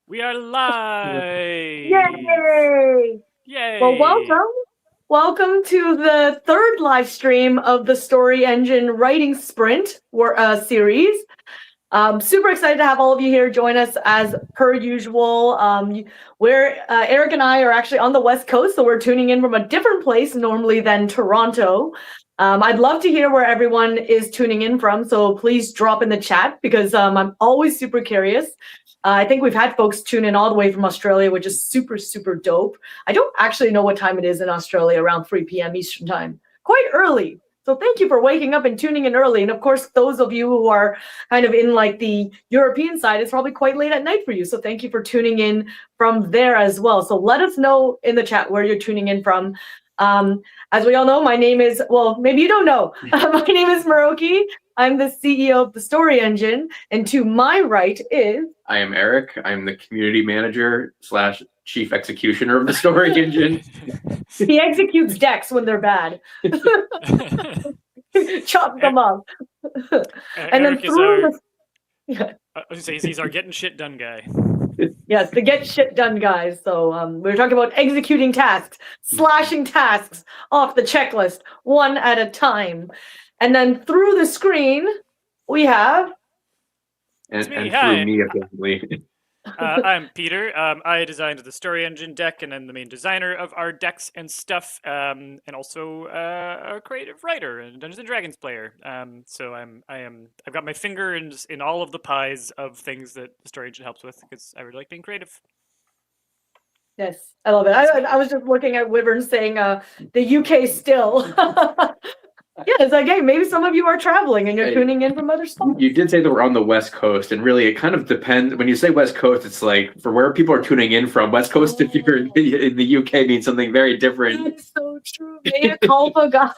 We are live! Yay! Well, Yay! welcome. Welcome to the third live stream of the Story Engine Writing Sprint series. Super excited to have all of you here join us as per usual. Eric and I are actually on the West Coast, so we're tuning in from a different place normally than Toronto. I'd love to hear where everyone is tuning in from, so please drop in the chat because I'm always super curious. I think we've had folks tune in all the way from Australia, which is super, super dope. I don't actually know what time it is in Australia, around 3 p.m. Eastern time. Quite early. So thank you for waking up and tuning in early. And of course, those of you who are kind of in like the European side, it's probably quite late at night for you. So thank you for tuning in from there as well. So let us know in the chat where you're tuning in from. As we all know, my name is, well, maybe you don't know. My name is Maroki. I'm the CEO of the Story Engine. And to my right is... I am Eric. I'm the community manager / chief executioner of the Story Engine. He executes decks when they're bad. Chop them up. And Eric then through I was gonna say he's our getting shit done guy. Yes, the get shit done guys. So we're talking about executing tasks, slashing tasks off the checklist one at a time. And then through the screen, we have... And through me, effectively. I'm Peter. I designed the Story Engine deck, and I'm the main designer of our decks and stuff, and also a creative writer and Dungeons and Dragons player. So I've got my finger in all of the pies of things that the Story Engine helps with because I really like being creative. Yes, I love it. I was just looking at Wyvern saying the UK still. Yeah, it's like, hey, maybe some of you are traveling and you're tuning in from other spots. You did say that we're on the West Coast, and really it kind of depends. When you say West Coast, it's like for where people are tuning in from. West Coast, if you're in the UK, means something very different. That's so true. Mea culpa, guys.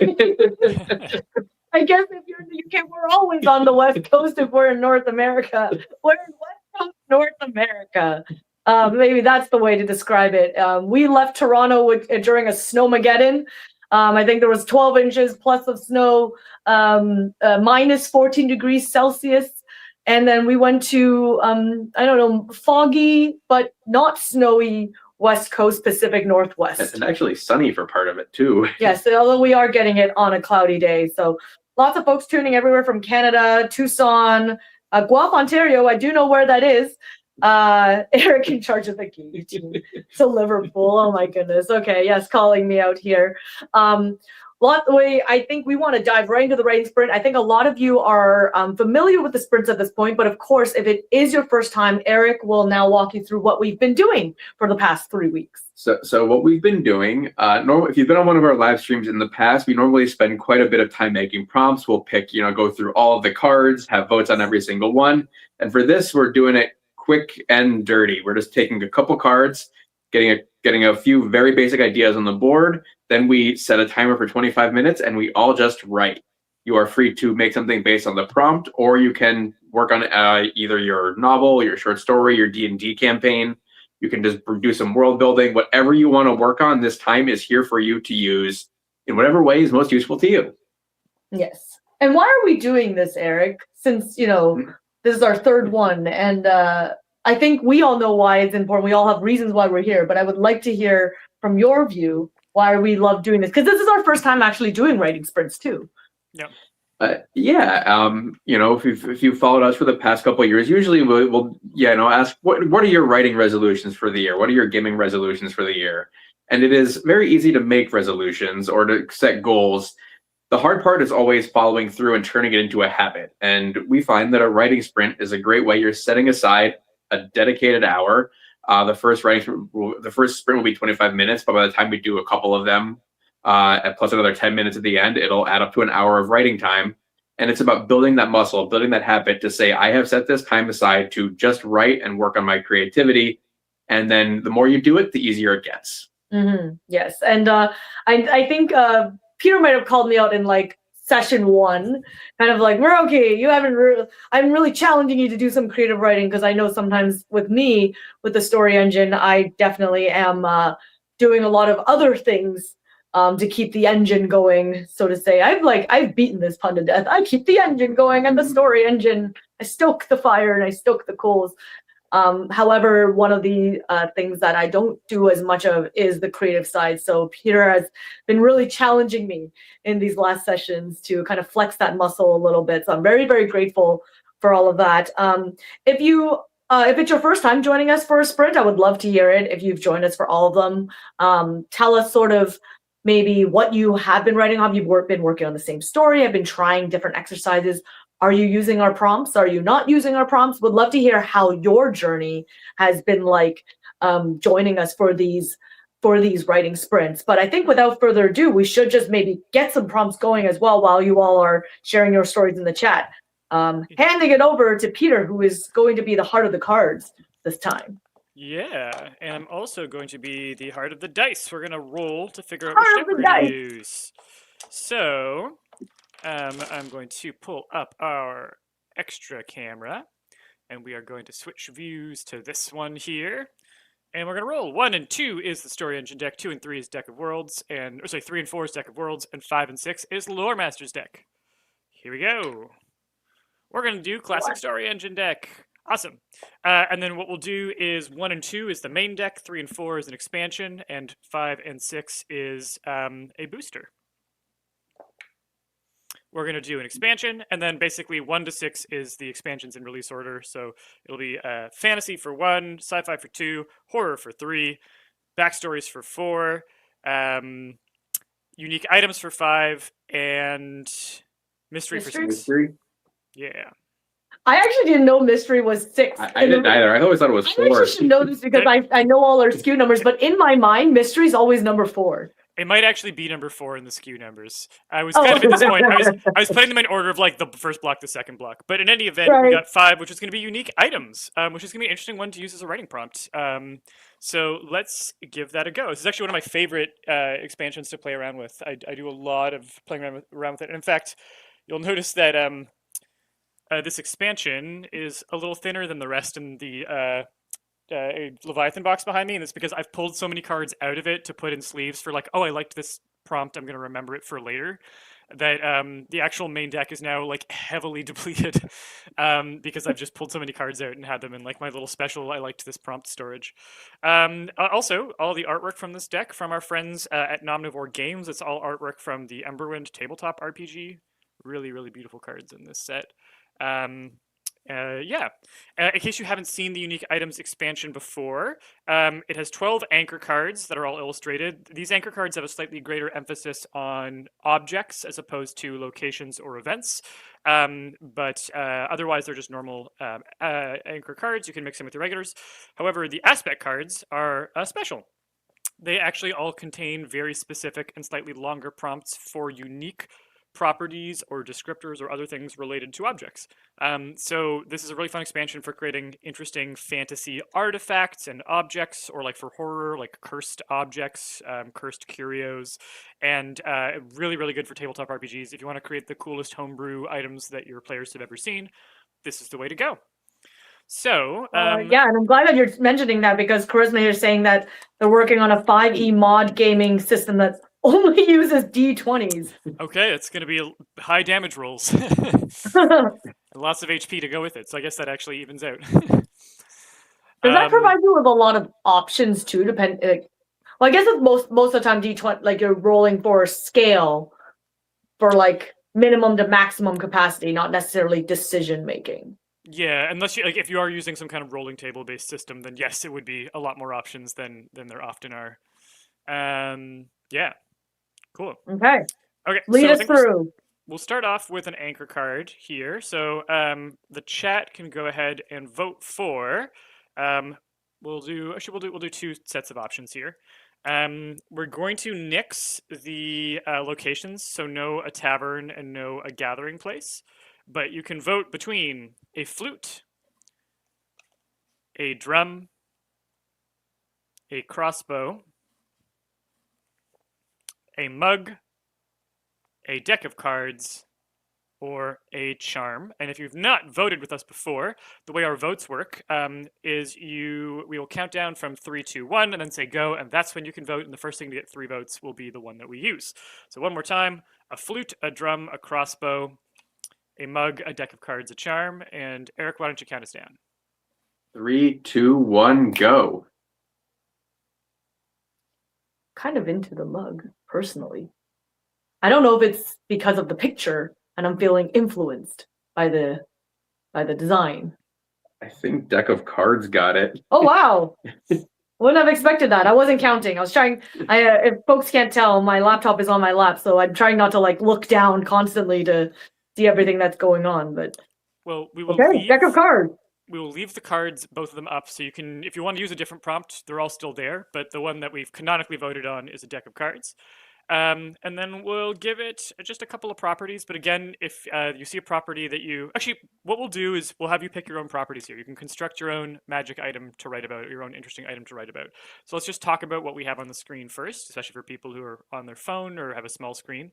I guess if you're in the UK, we're always on the West Coast if we're in North America. We're in West Coast, North America. Maybe that's the way to describe it. We left Toronto during a snowmageddon. I think there was 12 inches plus of snow, minus 14 degrees Celsius. And then we went to, I don't know, foggy, but not snowy West Coast, Pacific Northwest. And actually sunny for part of it, too. Yes, although we are getting it on a cloudy day. So lots of folks tuning everywhere from Canada, Tucson, Guelph, Ontario. I do know where that is. Eric in charge of the key team to Liverpool. Oh my goodness. Okay, yes, calling me out here. I think we want to dive right into the writing sprint. I think a lot of you are familiar with the sprints at this point, but of course, if it is your first time, Eric will now walk you through what we've been doing for the past 3 weeks. So what we've been doing, if you've been on one of our live streams in the past, we normally spend quite a bit of time making prompts. We'll pick, go through all of the cards, have votes on every single one. And for this, we're doing it quick and dirty. We're just taking a couple cards, getting a few very basic ideas on the board. Then we set a timer for 25 minutes and we all just write. You are free to make something based on the prompt, or you can work on either your novel, your short story, your D&D campaign. You can just do some world building. Whatever you want to work on, this time is here for you to use in whatever way is most useful to you. Yes. And why are we doing this, Eric? Since, this is our third one, and I think we all know why it's important. We all have reasons why we're here, but I would like to hear from your view why we love doing this, because this is our first time actually doing writing sprints too. Yeah. If you've followed us for the past couple of years, usually we'll ask what are your writing resolutions for the year? What are your gaming resolutions for the year? And it is very easy to make resolutions or to set goals. The hard part is always following through and turning it into a habit. And we find that a writing sprint is a great way. You're setting aside a dedicated hour. The first sprint will be 25 minutes, but by the time we do a couple of them, plus another 10 minutes at the end, it'll add up to an hour of writing time. And it's about building that muscle, building that habit to say, I have set this time aside to just write and work on my creativity. And then the more you do it, the easier it gets. Mm-hmm. Yes. And I think Peter might have called me out in like session 1, kind of like, we're okay. You haven't I'm really challenging you to do some creative writing, because I know sometimes with me, with the Story Engine, I definitely am doing a lot of other things to keep the engine going, so to say. I've beaten this pun to death. I keep the engine going, and the Story Engine, I stoke the fire and I stoke the coals. However, one of the things that I don't do as much of is the creative side. So Peter has been really challenging me in these last sessions to kind of flex that muscle a little bit. So I'm very, very grateful for all of that. If it's your first time joining us for a sprint, I would love to hear it. If you've joined us for all of them, tell us sort of maybe what you have been writing on. You've been working on the same story. I've been trying different exercises. Are you using our prompts? Are you not using our prompts? Would love to hear how your journey has been like joining us for these writing sprints. But I think without further ado, we should just maybe get some prompts going as well while you all are sharing your stories in the chat. Handing it over to Peter, who is going to be the heart of the cards this time. Yeah, and I'm also going to be the heart of the dice. We're gonna roll to figure out Heart which of deck the we're gonna dice. use. So, I'm going to pull up our extra camera, and we are going to switch views to this one here. And we're gonna roll. 1 and 2 is the Story Engine deck. 2 and 3 is Deck of Worlds, and 3 and 4 is Deck of Worlds, and 5 and 6 is Lore Master's deck. Here we go. We're gonna do classic Story Engine deck. Awesome. And then what we'll do is 1 and 2 is the main deck, 3 and 4 is an expansion, and 5 and 6 is a booster. We're going to do an expansion, and then basically 1 to 6 is the expansions in release order. So it'll be fantasy for 1, sci-fi for 2, horror for 3, backstories for 4, unique items for 5, and mystery for 6. Mystery? Yeah. I actually didn't know mystery was 6. I didn't either. I always thought it was I 4. actually should know this because I know all our SKU numbers, but in my mind, mystery is always number 4. It might actually be number 4 in the SKU numbers. I was kind of at this point. I was putting them in order of like the first block, the second block. But in any event, we got 5, which is going to be unique items, which is going to be an interesting one to use as a writing prompt. So let's give that a go. This is actually one of my favorite expansions to play around with. I do a lot of playing around with it. And in fact, you'll notice that this expansion is a little thinner than the rest in the Leviathan box behind me, and it's because I've pulled so many cards out of it to put in sleeves for like, oh, I liked this prompt, I'm going to remember it for later, that the actual main deck is now like heavily depleted because I've just pulled so many cards out and had them in like my little special I liked this prompt storage. Also, all the artwork from this deck from our friends at Nomnivore Games. It's all artwork from the Emberwind tabletop RPG. Really, really beautiful cards in this set. In case you haven't seen the Unique Items expansion before, it has 12 anchor cards that are all illustrated. These anchor cards have a slightly greater emphasis on objects as opposed to locations or events. But otherwise, they're just normal anchor cards. You can mix them with your regulars. However, the aspect cards are special. They actually all contain very specific and slightly longer prompts for unique properties or descriptors or other things related to objects. So this is a really fun expansion for creating interesting fantasy artifacts and objects, or like for horror, like cursed objects, cursed curios, and really, really good for tabletop RPGs. If you want to create the coolest homebrew items that your players have ever seen, this is the way to go. So yeah, and I'm glad that you're mentioning that, because Charisma is saying that they're working on a 5e mod gaming system that only uses D20s. Okay, it's going to be high damage rolls. Lots of HP to go with it, so I guess that actually evens out. Does that provide you with a lot of options too? Well, I guess it's most of the time D20, like you're rolling for scale, for like minimum to maximum capacity, not necessarily decision making. Yeah, unless you like, if you are using some kind of rolling table based system, then yes, it would be a lot more options than there often are. Yeah, cool. Okay. Okay, lead us through. We'll start off with an anchor card here. So the chat can go ahead and vote for. We'll do 2 sets of options here. We're going to nix the locations, so no a tavern and no a gathering place. But you can vote between a flute, a drum, a crossbow, a mug, a deck of cards, or a charm. And if you've not voted with us before, the way our votes work is we will count down from 3, 2, 1, and then say go, and that's when you can vote, and the first thing to get 3 votes will be the one that we use. So one more time: a flute, a drum, a crossbow, a mug, a deck of cards, a charm. And Eric, why don't you count us down? 3, 2, 1, go. Kind of into the mug, personally. I don't know if it's because of the picture and I'm feeling influenced by the design. I think deck of cards got it. Oh wow. Wouldn't have expected that. I wasn't counting. I was trying. If folks can't tell, my laptop is on my lap, so I'm trying not to like look down constantly to see everything that's going on. But Well, we will okay, leave. deck of cards. We will leave the cards, both of them up, so you can, if you want to use a different prompt, they're all still there. But the one that we've canonically voted on is a deck of cards. And then we'll give it just a couple of properties. But again, if you see a property that you actually, what we'll do is we'll have you pick your own properties here. You can construct your own magic item to write about, your own interesting item to write about. So let's just talk about what we have on the screen first, especially for people who are on their phone or have a small screen.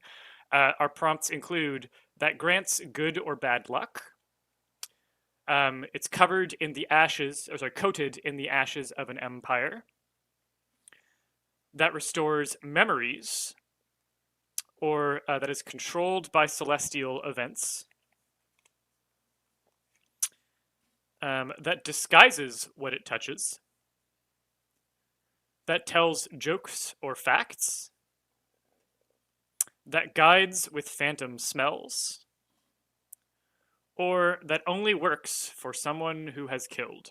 Our prompts include that grants good or bad luck. It's covered in the ashes, or sorry, coated in the ashes of an empire. That restores memories, or that is controlled by celestial events. That disguises what it touches. That tells jokes or facts. That guides with phantom smells. Or that only works for someone who has killed.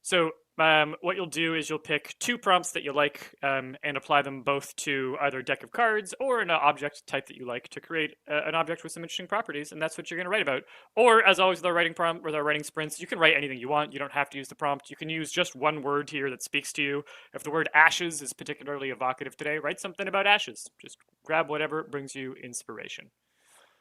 So what you'll do is you'll pick 2 prompts that you like and apply them both to either a deck of cards or an object type that you like to create an object with some interesting properties, and that's what you're going to write about. Or, as always with our writing prompt, with our writing sprints, you can write anything you want. You don't have to use the prompt. You can use just one word here that speaks to you. If the word ashes is particularly evocative today, write something about ashes. Just grab whatever brings you inspiration.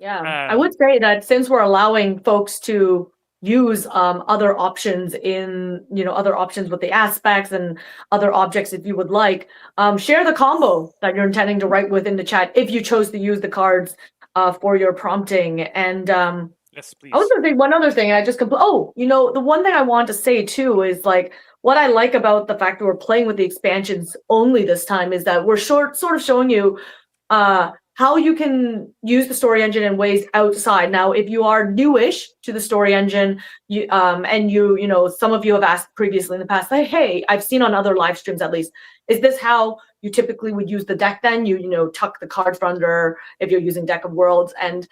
Yeah, I would say that since we're allowing folks to use other options in, other options with the aspects and other objects if you would like, share the combo that you're intending to write with in the chat if you chose to use the cards for your prompting. And yes, please. I was going to say one other thing. I just the one thing I want to say too is like what I like about the fact that we're playing with the expansions only this time is that we're sort of showing you how you can use the story engine in ways outside. Now, if you are newish to the story engine, and some of you have asked previously in the past, like, hey, I've seen on other live streams at least, is this how you typically would use the deck then? You tuck the cards under if you're using Deck of Worlds. And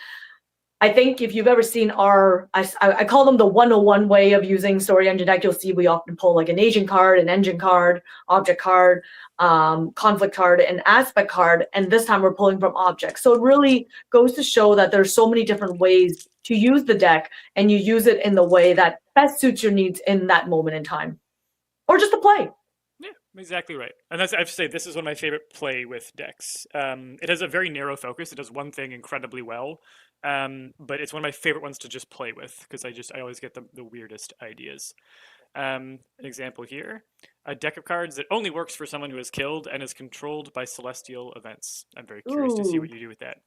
I think if you've ever seen I call them the 101 way of using story engine deck, you'll see we often pull like an agent card, an engine card, object card, conflict card, and aspect card. And this time we're pulling from objects. So it really goes to show that there's so many different ways to use the deck, and you use it in the way that best suits your needs in that moment in time, or just to play. Yeah, exactly right. And I have to say, this is one of my favorite play with decks. It has a very narrow focus. It does one thing incredibly well. But it's one of my favorite ones to just play with because I always get the weirdest ideas. An example here, a deck of cards that only works for someone who is killed and is controlled by celestial events. I'm very curious to see what you do with that.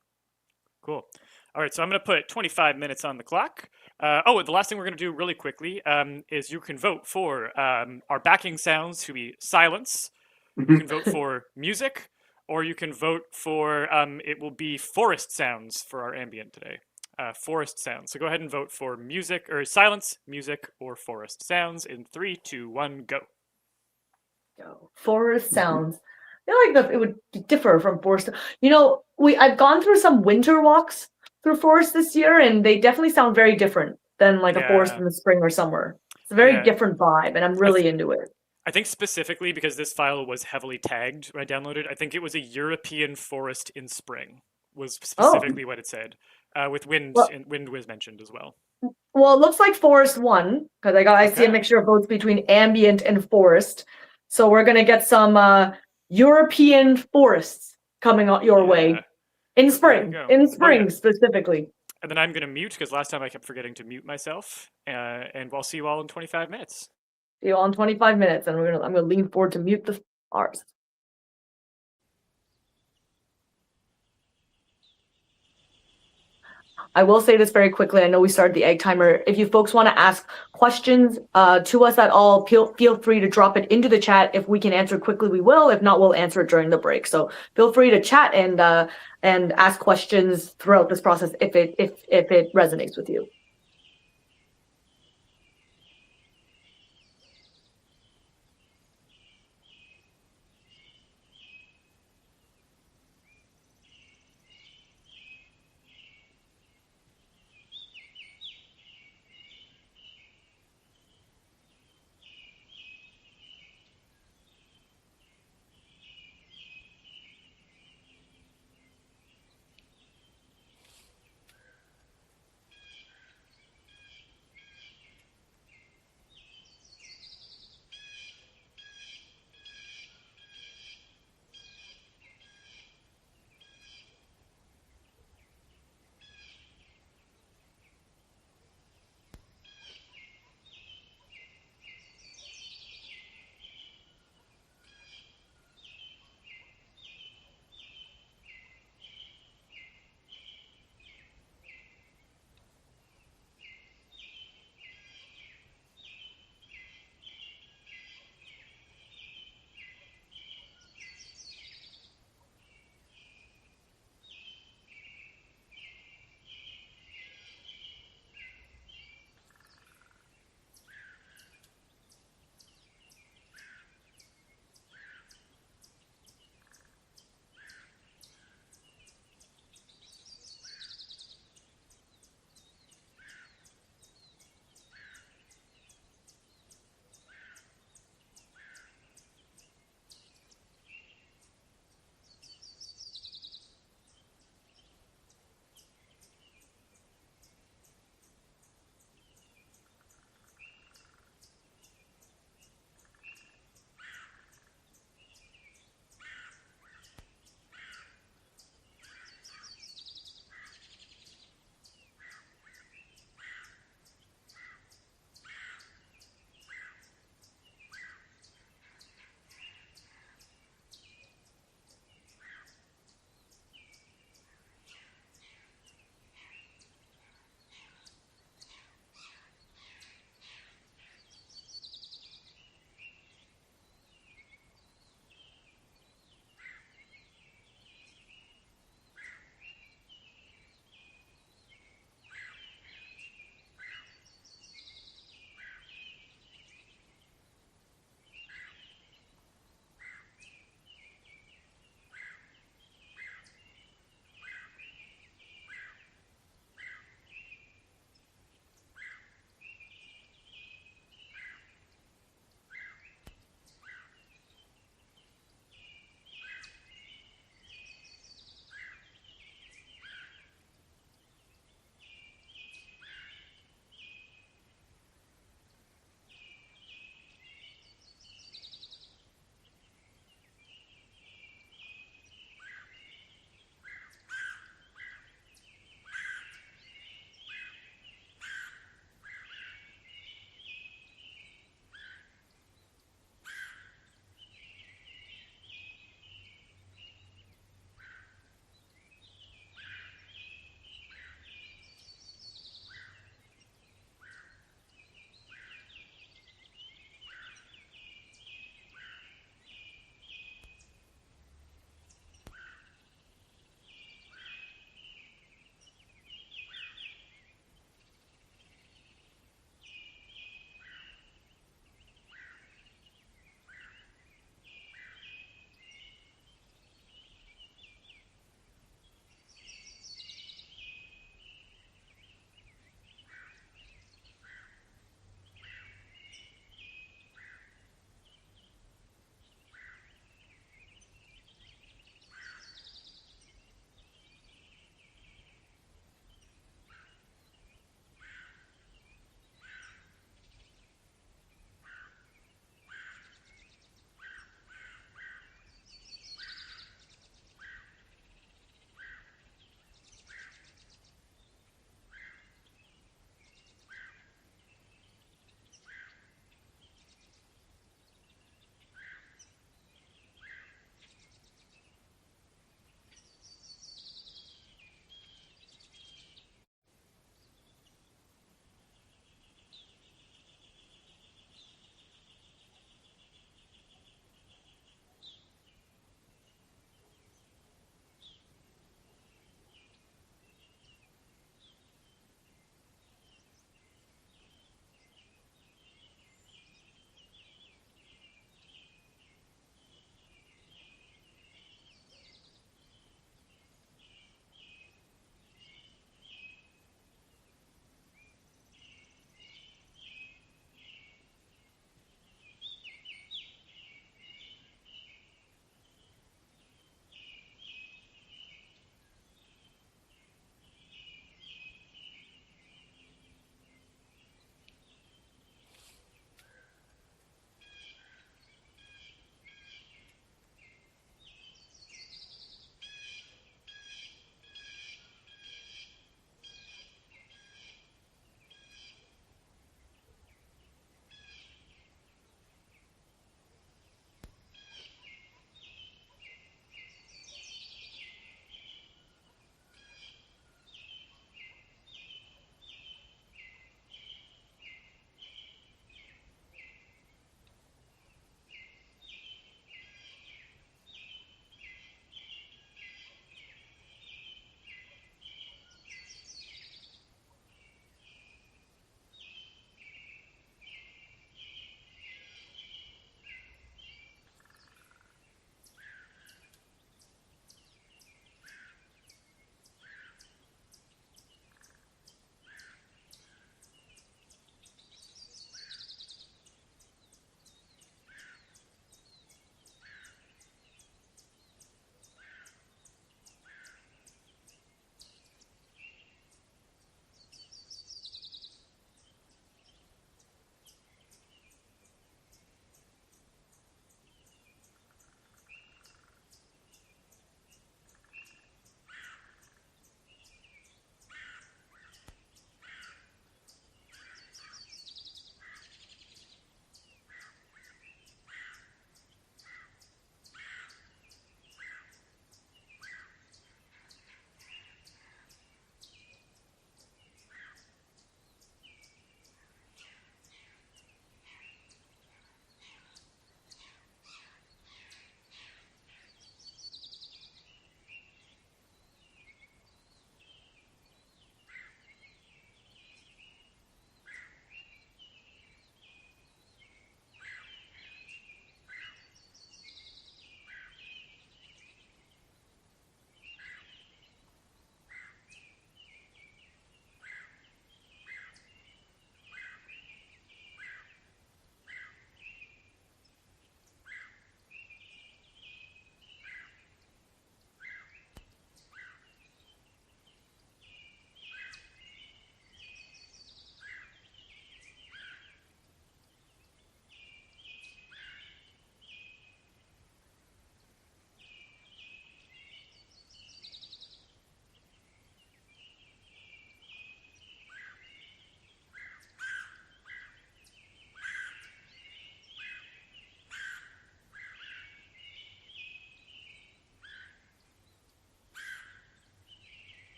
Cool. All right, so I'm going to put 25 minutes on the clock. The last thing we're going to do really quickly is you can vote for our backing sounds to be silence. You can vote for music, or you can vote for, it will be forest sounds for our ambient today. Forest sounds. So go ahead and vote for music, or silence, music, or forest sounds in 3, 2, 1, go. Forest sounds. I feel like it would differ from forest. I've gone through some winter walks through forest this year, and they definitely sound very different than like a forest in the spring or summer. It's a very different vibe, and I'm really into it. I think specifically because this file was heavily tagged when I downloaded, I think it was a European forest in spring was specifically what it said, with wind was mentioned as well. Well, it looks like forest won because I see a mixture of votes between ambient and forest. So we're gonna get some European forests coming your way in spring. Specifically. And then I'm gonna mute because last time I kept forgetting to mute myself. And we'll see you all in 25 minutes. See you all in 25 minutes, and I'm gonna lean forward to mute the ours. I will say this very quickly. I know we started the egg timer. If you folks want to ask questions to us at all, feel free to drop it into the chat. If we can answer quickly, we will. If not, we'll answer it during the break. So feel free to chat and ask questions throughout this process if it resonates with you.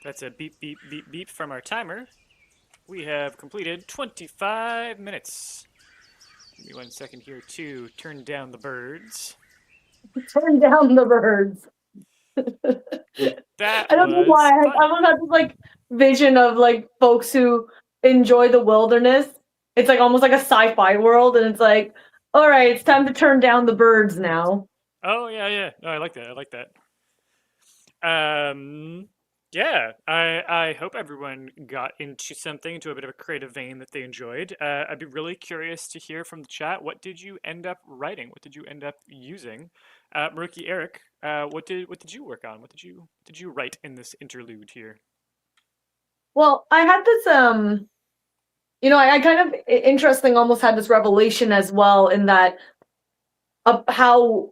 That's a beep, beep, beep, beep from our timer. We have completed 25 minutes. Give me 1 second here to turn down the birds. Turn down the birds. That I don't know was why. I fun. almost had this like vision of like folks who enjoy the wilderness. It's like almost like a sci-fi world, and it's like, all right, it's time to turn down the birds now. Oh yeah, yeah. No, I like that. I like that. Yeah. I hope everyone got into something, into a bit of a creative vein that they enjoyed. I'd be really curious to hear from the chat. What did you end up writing? What did you end up using? Maruki, Eric, what did you work on? What did you write in this interlude here? Well, I had this I kind of interesting almost had this revelation as well in that how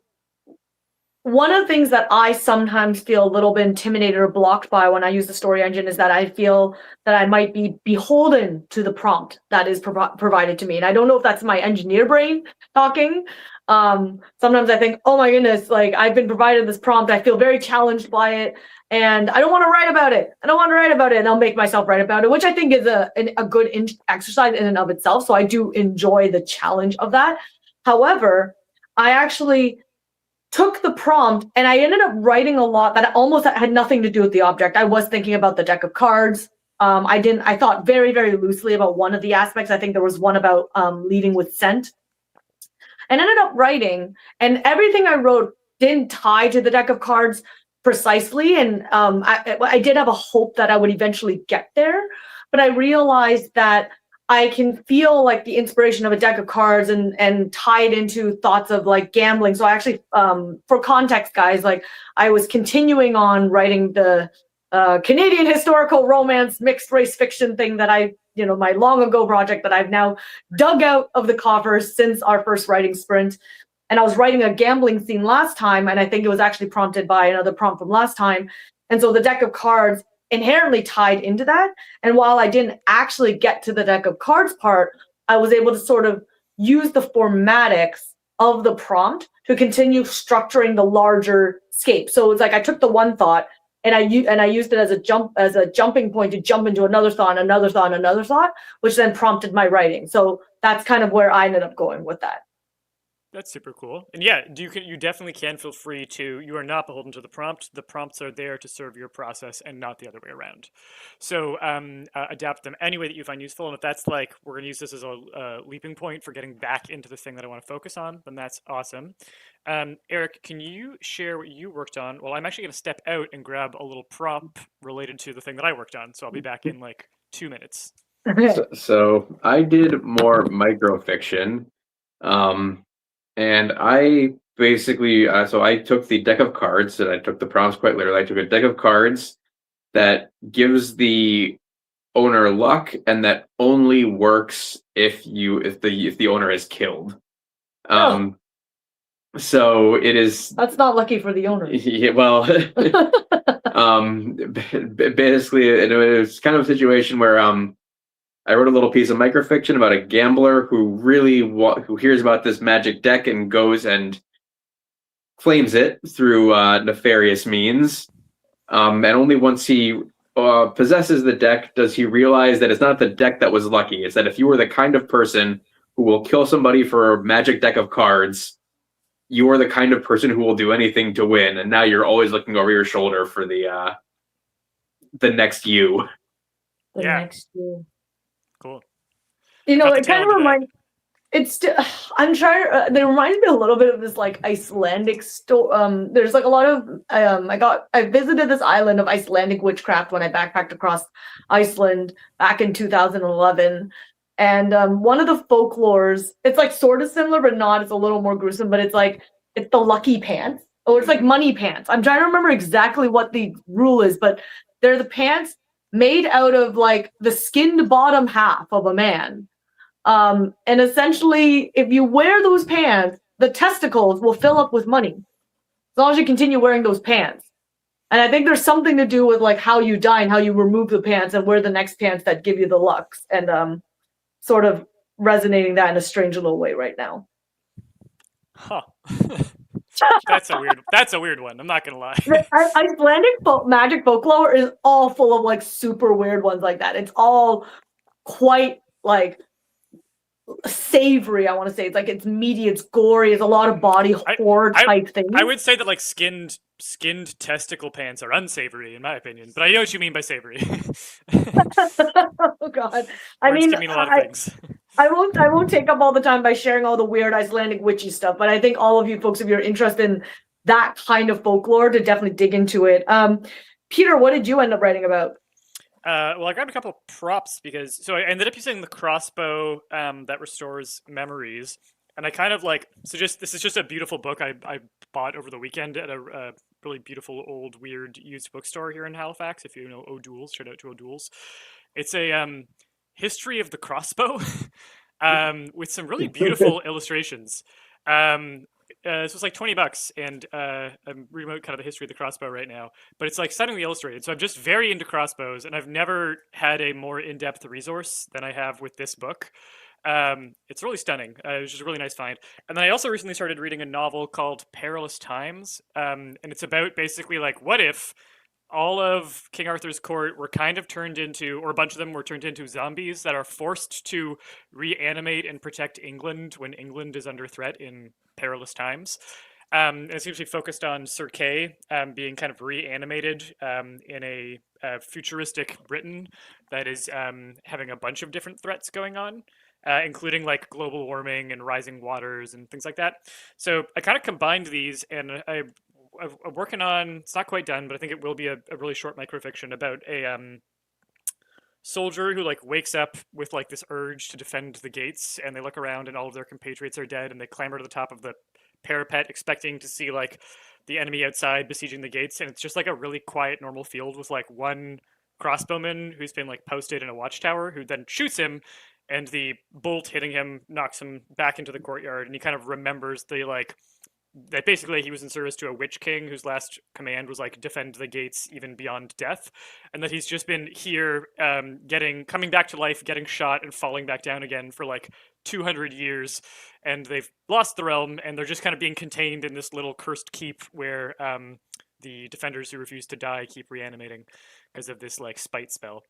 one of the things that I sometimes feel a little bit intimidated or blocked by when I use the story engine is that I feel that I might be beholden to the prompt that is provided to me. And I don't know if that's my engineer brain talking. Sometimes I think, oh my goodness, like I've been provided this prompt. I feel very challenged by it. And I don't want to write about it. I don't want to write about it. And I'll make myself write about it, which I think is a good exercise in and of itself. So I do enjoy the challenge of that. However, I actually took the prompt and I ended up writing a lot that almost had nothing to do with the object. I was thinking about the deck of cards. I thought very, very loosely about one of the aspects. I think there was one about leading with scent. And ended up writing, and everything I wrote didn't tie to the deck of cards precisely. And I did have a hope that I would eventually get there, but I realized that I can feel like the inspiration of a deck of cards and tie it into thoughts of like gambling. So I actually, for context, guys, like I was continuing on writing the Canadian historical romance mixed race fiction thing that my long ago project that I've now dug out of the coffers since our first writing sprint. And I was writing a gambling scene last time, and I think it was actually prompted by another prompt from last time. And so the deck of cards inherently tied into that. And while I didn't actually get to the deck of cards part, I was able to sort of use the formatics of the prompt to continue structuring the larger scape. So it's like I took the one thought and I used it as a jumping point to jump into another thought, which then prompted my writing. So that's kind of where I ended up going with that. That's super cool. And yeah, you definitely can feel free to, you are not beholden to the prompt. The prompts are there to serve your process and not the other way around. So adapt them any way that you find useful. And if that's like, we're going to use this as a leaping point for getting back into the thing that I want to focus on, then that's awesome. Eric, can you share what you worked on? Well, I'm actually going to step out and grab a little prop related to the thing that I worked on. So I'll be back in like 2 minutes. So I did more microfiction. And I basically, so I took the deck of cards, and I took the prompts quite literally. I took a deck of cards that gives the owner luck, and that only works if the owner is killed. So it is. That's not lucky for the owner. Yeah, well, basically, it was kind of a situation where I wrote a little piece of microfiction about a gambler who hears about this magic deck and goes and claims it through nefarious means. And only once he possesses the deck does he realize that it's not the deck that was lucky. It's that if you were the kind of person who will kill somebody for a magic deck of cards, you are the kind of person who will do anything to win. And now you're always looking over your shoulder for the next you. The next you. Cool. It kind of reminds. It's still. I'm trying. They remind me a little bit of this like Icelandic story. There's like a lot of. I visited this island of Icelandic witchcraft when I backpacked across Iceland back in 2011, and one of the folklores. It's like sort of similar, but not. It's a little more gruesome. But it's like it's the lucky pants. Oh, it's like money pants. I'm trying to remember exactly what the rule is, but they're the pants made out of like the skinned bottom half of a man. And essentially, if you wear those pants, the testicles will fill up with money. As long as you continue wearing those pants. And I think there's something to do with like how you die and how you remove the pants and wear the next pants that give you the lucks. And sort of resonating that in a strange little way right now. Huh. That's a weird one. I'm not gonna lie. Icelandic magic folklore is all full of like super weird ones like that. It's all quite like savory. I want to say it's like it's meaty, it's gory, it's a lot of body horror type things. I would say that like skinned testicle pants are unsavory in my opinion, but I know what you mean by savory. Oh God! I Words mean, can mean a lot of things. I won't take up all the time by sharing all the weird Icelandic witchy stuff, but I think all of you folks, if you're interested in that kind of folklore, to definitely dig into it. Peter, what did you end up writing about? Well, I grabbed a couple props so I ended up using the crossbow that restores memories, and I kind of like this is just a beautiful book I bought over the weekend at a really beautiful old weird used bookstore here in Halifax. If you know O'Doul's, shout out to O'Doul's. It's a history of the crossbow with some really beautiful illustrations. This was like $20, and I'm reading about kind of the history of the crossbow right now. But it's like stunningly illustrated, so I'm just very into crossbows, and I've never had a more in-depth resource than I have with this book. It's really stunning. It was just a really nice find. And then I also recently started reading a novel called Perilous Times, and it's about basically like what if all of King Arthur's court were kind of turned into, or a bunch of them were turned into zombies that are forced to reanimate and protect England when England is under threat in perilous times. And it seems to be focused on Sir Kay being kind of reanimated in a futuristic Britain that is having a bunch of different threats going on, including like global warming and rising waters and things like that. So I kind of combined these, and I'm working on, it's not quite done, but I think it will be a really short microfiction about a soldier who like wakes up with like this urge to defend the gates, and they look around and all of their compatriots are dead, and they clamber to the top of the parapet expecting to see like the enemy outside besieging the gates, and it's just like a really quiet normal field with like one crossbowman who's been like posted in a watchtower who then shoots him, and the bolt hitting him knocks him back into the courtyard, and he kind of remembers the like that basically he was in service to a witch king whose last command was like defend the gates even beyond death, and that he's just been here coming back to life, getting shot and falling back down again for like 200 years, and they've lost the realm, and they're just kind of being contained in this little cursed keep where the defenders who refuse to die keep reanimating because of this like spite spell.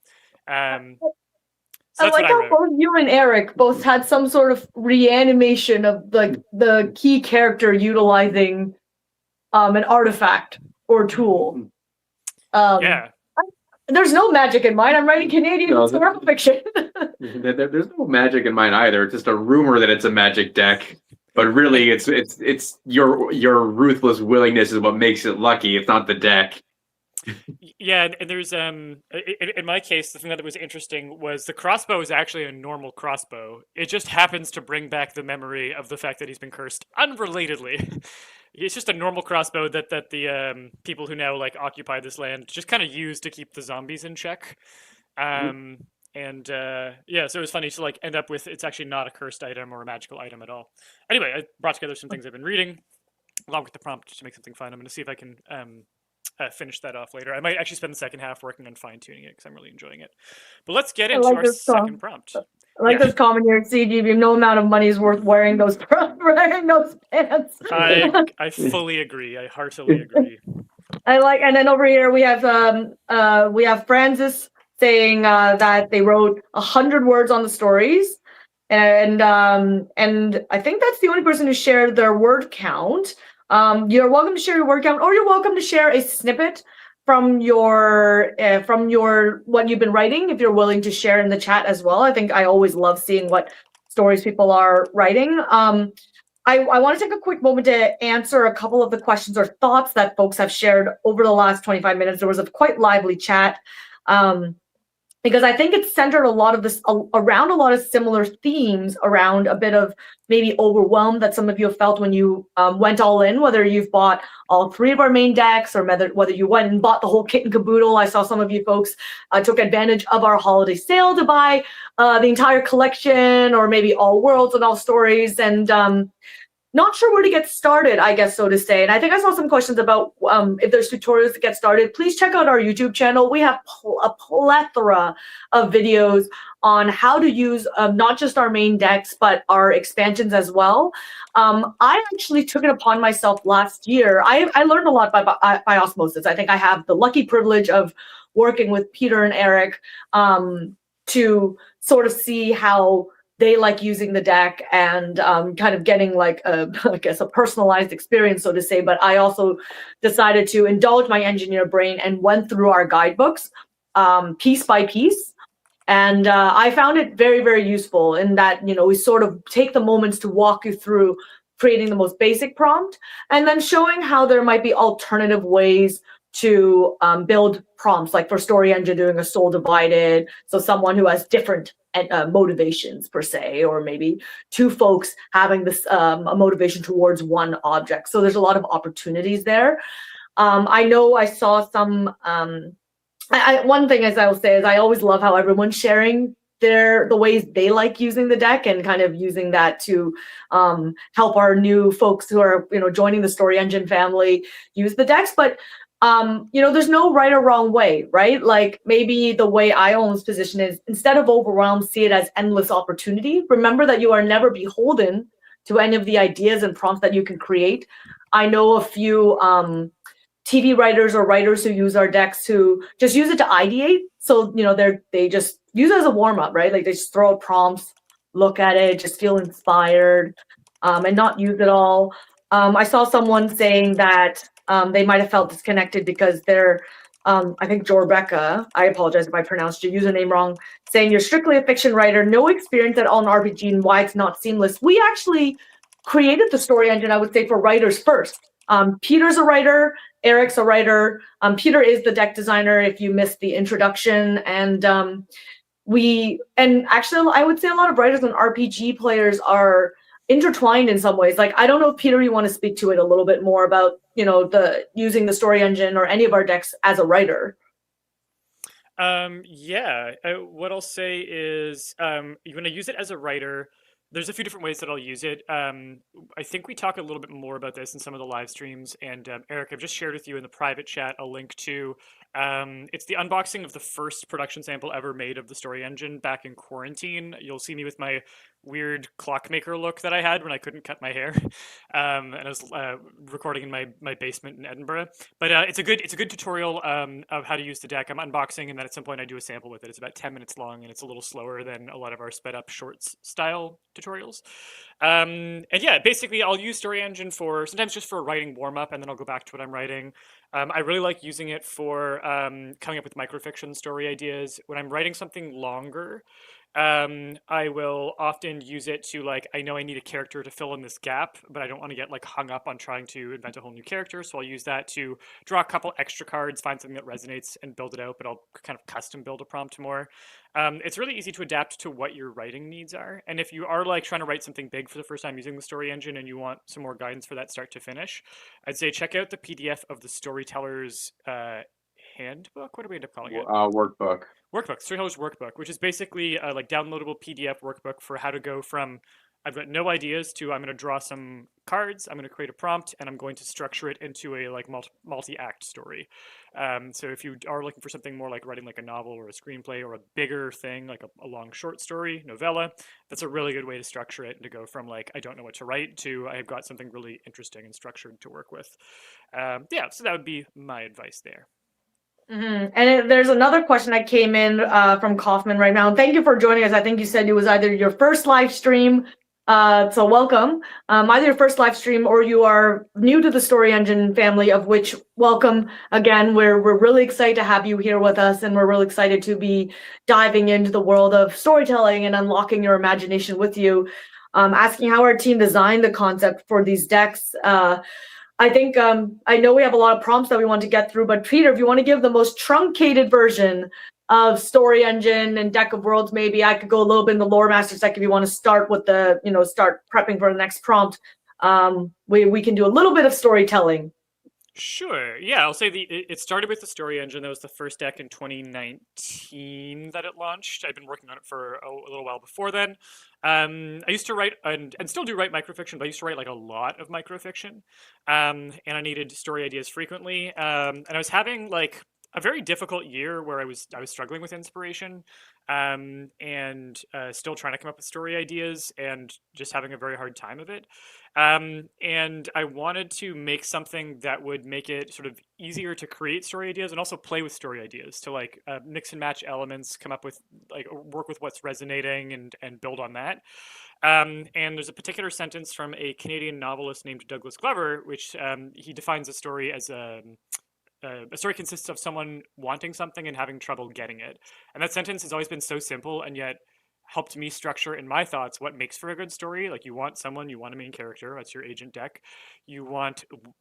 So I like how both you and Eric both had some sort of reanimation of the key character utilizing an artifact or tool. Yeah. There's no magic in mine. I'm writing Canadian historical fiction. There's no magic in mine either. It's just a rumor that it's a magic deck. But really, it's your ruthless willingness is what makes it lucky. It's not the deck. Yeah, and there's in my case, the thing that was interesting was the crossbow is actually a normal crossbow. It just happens to bring back the memory of the fact that he's been cursed unrelatedly. It's just a normal crossbow that the people who now like occupy this land just kind of use to keep the zombies in check. And yeah, so it was funny to like end up with it's actually not a cursed item or a magical item at all. Anyway, I brought together some things I've been reading along with the prompt to make something fun. I'm going to see if I can finish that off later. I might actually spend the second half working on fine-tuning it because I'm really enjoying it. But let's get into our second prompt. I like this comment here, CG. No amount of money is worth wearing those pants. I fully agree. I heartily agree. And then over here we have Francis saying that they wrote 100 words on the stories, and I think that's the only person who shared their word count. You're welcome to share your word count, or you're welcome to share a snippet from your what you've been writing if you're willing to share in the chat as well. I think I always love seeing what stories people are writing. I want to take a quick moment to answer a couple of the questions or thoughts that folks have shared over the last 25 minutes. There was a quite lively chat. Because I think it's centered a lot of this around a lot of similar themes around a bit of maybe overwhelmed that some of you have felt when you went all in, whether you've bought all 3 of our main decks or whether you went and bought the whole kit and caboodle. I saw some of you folks took advantage of our holiday sale to buy the entire collection, or maybe all worlds and all stories. And not sure where to get started, I guess, so to say. And I think I saw some questions about if there's tutorials to get started. Please check out our YouTube channel. We have a plethora of videos on how to use not just our main decks, but our expansions as well. I actually took it upon myself last year. I learned a lot by osmosis. I think I have the lucky privilege of working with Peter and Eric to sort of see how they like using the deck and kind of getting like I guess a personalized experience, so to say. But I also decided to indulge my engineer brain and went through our guidebooks piece by piece. And I found it very, very useful in that, we sort of take the moments to walk you through creating the most basic prompt and then showing how there might be alternative ways to build prompts, like for Story Engine doing a soul divided, so someone who has different motivations per se, or maybe two folks having this a motivation towards one object. So there's a lot of opportunities there. I know I saw some one thing, as I will say, is I always love how everyone's sharing the ways they like using the deck and kind of using that to help our new folks who are joining the Story Engine family use the decks. But there's no right or wrong way, right? Like maybe the way I always position is, instead of overwhelm, see it as endless opportunity. Remember that you are never beholden to any of the ideas and prompts that you can create. I know a few TV writers or writers who use our decks who just use it to ideate. So, they just use it as a warm up, right? Like they just throw out prompts, look at it, just feel inspired, and not use it all. I saw someone saying that they might have felt disconnected because they're, I think Jorbecca, I apologize if I pronounced your username wrong, saying you're strictly a fiction writer, no experience at all in RPG and why it's not seamless. We actually created the Story Engine, I would say, for writers first. Peter's a writer, Eric's a writer. Peter is the deck designer if you missed the introduction. And actually, I would say a lot of writers and RPG players are intertwined in some ways. Like, I don't know if Peter, you want to speak to it a little bit more about, the using the Story Engine or any of our decks as a writer. What I'll say is when I use it as a writer, there's a few different ways that I'll use it. I think we talk a little bit more about this in some of the live streams. And Eric, I've just shared with you in the private chat a link to, it's the unboxing of the first production sample ever made of the Story Engine back in quarantine. You'll see me with my weird clockmaker look that I had when I couldn't cut my hair. And I was recording in my basement in Edinburgh. But it's a good tutorial of how to use the deck. I'm unboxing, and then at some point I do a sample with it. It's about 10 minutes long, and it's a little slower than a lot of our sped up shorts style tutorials. And yeah, basically I'll use Story Engine for sometimes just for a writing warm up, and then I'll go back to what I'm writing. I really like using it for coming up with microfiction story ideas. When I'm writing something longer, I will often use it to, like, I know I need a character to fill in this gap, but I don't want to get like hung up on trying to invent a whole new character. So I'll use that to draw a couple extra cards, find something that resonates and build it out, but I'll kind of custom build a prompt more. It's really easy to adapt to what your writing needs are. And if you are like trying to write something big for the first time using the Story Engine and you want some more guidance for that start to finish, I'd say check out the PDF of the Storyteller's handbook. What do we end up calling it? Workbook. Storyteller's Workbook, which is basically a like downloadable PDF workbook for how to go from I've got no ideas to I'm going to draw some cards, I'm going to create a prompt, and I'm going to structure it into a like multi-act story. So if you are looking for something more like writing like a novel or a screenplay or a bigger thing like a long short story, novella, that's a really good way to structure it and to go from like I don't know what to write to I've got something really interesting and structured to work with. So that would be my advice there. Mm-hmm. And there's another question that came in from Kaufman right now. Thank you for joining us. I think you said it was either your first live stream, so welcome. Either your first live stream or you are new to the Story Engine family, of which welcome again. We're really excited to have you here with us, and we're really excited to be diving into the world of storytelling and unlocking your imagination with you. Asking how our team designed the concept for these decks. I think I know we have a lot of prompts that we want to get through, but Peter, if you want to give the most truncated version of Story Engine and Deck of Worlds, maybe I could go a little bit in the Lore Master deck if you want to start with start prepping for the next prompt. We can do a little bit of storytelling. Sure. Yeah, I'll say it started with the story engine. That was the first deck in 2019 that it launched. I've been working on it for a little while before then. I used to write and still do write microfiction, but I used to write like a lot of microfiction, and I needed story ideas frequently. And I was having like a very difficult year where I was struggling with inspiration, and still trying to come up with story ideas and just having a very hard time of it. And I wanted to make something that would make it sort of easier to create story ideas and also play with story ideas to like mix and match elements, come up with like work with what's resonating and build on that. And there's a particular sentence from a Canadian novelist named Douglas Glover, which he defines a story as a story consists of someone wanting something and having trouble getting it. And that sentence has always been so simple and yet helped me structure in my thoughts what makes for a good story. Like you want someone, you want a main character, that's your agent deck.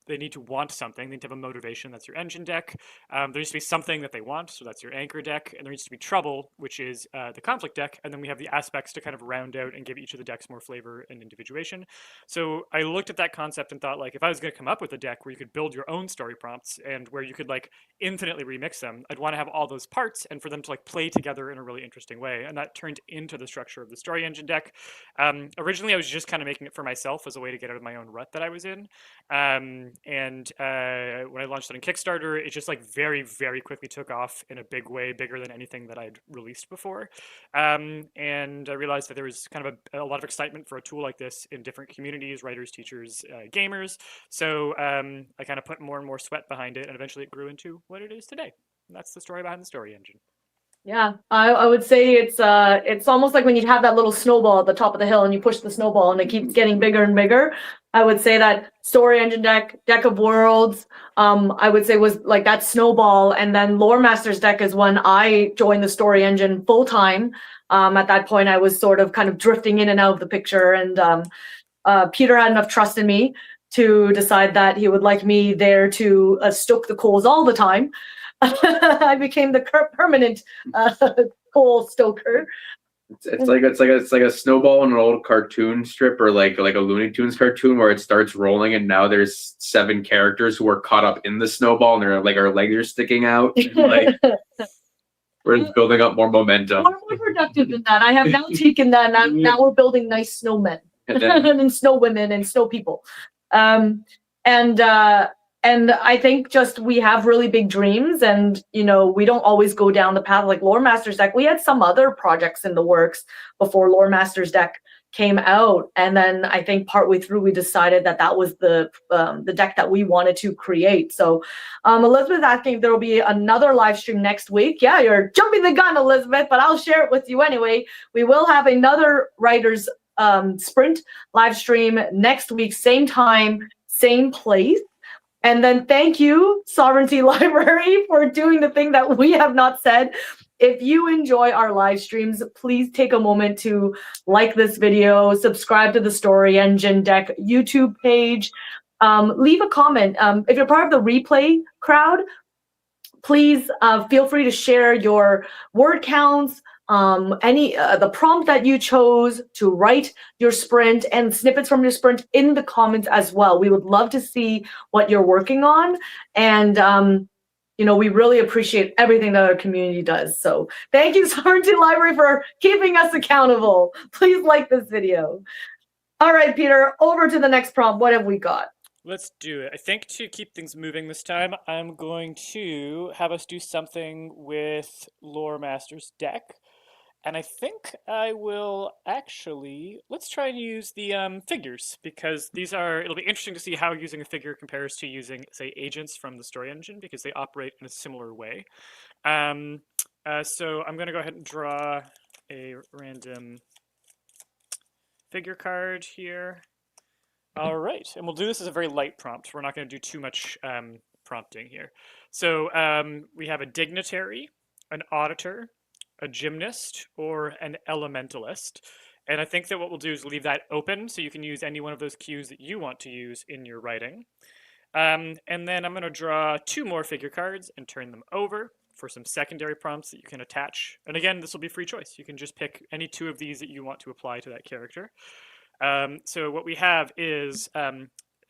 They need to want something, they need to have a motivation, that's your engine deck. There needs to be something that they want, so that's your anchor deck. And there needs to be trouble, which is the conflict deck. And then we have the aspects to kind of round out and give each of the decks more flavor and individuation. So I looked at that concept and thought, like, if I was going to come up with a deck where you could build your own story prompts and where you could like infinitely remix them, I'd want to have all those parts and for them to like play together in a really interesting way. And that turned into the structure of the story engine deck. Originally, I was just kind of making it for myself as a way to get out of my own rut that I was in. And when I launched it on Kickstarter, it just like very, very quickly took off in a big way, bigger than anything that I'd released before. And I realized that there was kind of a lot of excitement for a tool like this in different communities, writers, teachers, gamers. So I kind of put more and more sweat behind it, and eventually it grew into what it is today. And that's the story behind the story engine. Yeah, I would say it's almost like when you have that little snowball at the top of the hill and you push the snowball and it keeps getting bigger and bigger. I would say that story engine deck of worlds, I would say was like that snowball, and then Lore Masters deck is when I joined the story engine full time. At that point, I was sort of kind of drifting in and out of the picture, and Peter had enough trust in me to decide that he would like me there to stoke the coals all the time. I became the permanent coal stoker. It's like a snowball in an old cartoon strip or like a Looney Tunes cartoon where it starts rolling and now there's 7 characters who are caught up in the snowball and they're like our legs are sticking out. And, like we're just building up more momentum. More productive than that. I have now taken that. Now we're building nice snowmen and snow women and snow people. And I think just we have really big dreams, and we don't always go down the path like Lore Masters deck. We had some other projects in the works before Lore Masters deck came out, and then I think partway through we decided that was the deck that we wanted to create. So Elizabeth asking if there will be another live stream next week. Yeah, you're jumping the gun, Elizabeth, but I'll share it with you anyway. We will have another writers sprint live stream next week, same time, same place. And then thank you, Sovereignty Library, for doing the thing that we have not said. If you enjoy our live streams, please take a moment to like this video, subscribe to the Story Engine Deck YouTube page, leave a comment. If you're part of the replay crowd, please feel free to share your word counts, the prompt that you chose to write your sprint and snippets from your sprint in the comments as well. We would love to see what you're working on, and we really appreciate everything that our community does. So thank you, Sovereignty Library, for keeping us accountable. Please like this video. All right, Peter, over to the next prompt. What have we got? Let's do it. I think to keep things moving this time, I'm going to have us do something with Lore Masters deck. And I think I will actually, let's try and use the figures, because it'll be interesting to see how using a figure compares to using, say, agents from the story engine, because they operate in a similar way. So I'm going to go ahead and draw a random figure card here. All right, and we'll do this as a very light prompt. We're not going to do too much prompting here. So we have a dignitary, an auditor, a gymnast, or an elementalist. And I think that what we'll do is leave that open so you can use any one of those cues that you want to use in your writing. And then I'm going to draw 2 more figure cards and turn them over for some secondary prompts that you can attach. And again, this will be free choice. You can just pick any 2 of these that you want to apply to that character. So what we have is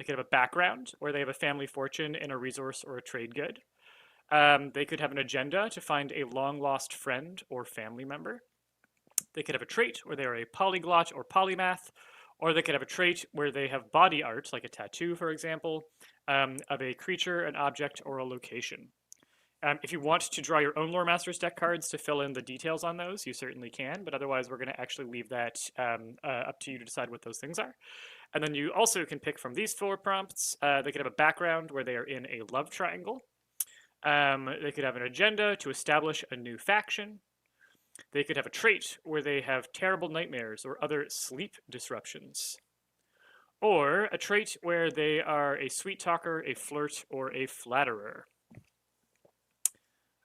They could have a background, or they have a family fortune in a resource or a trade good. They could have an agenda to find a long-lost friend or family member. They could have a trait where they are a polyglot or polymath, or they could have a trait where they have body art, like a tattoo, for example, of a creature, an object, or a location. If you want to draw your own Lore Masters deck cards to fill in the details on those, you certainly can, but otherwise we're going to actually leave that up to you to decide what those things are. And then you also can pick from these 4 prompts. They could have a background where they are in a love triangle. They could have an agenda to establish a new faction. They could have a trait where they have terrible nightmares or other sleep disruptions. Or a trait where they are a sweet talker, a flirt, or a flatterer.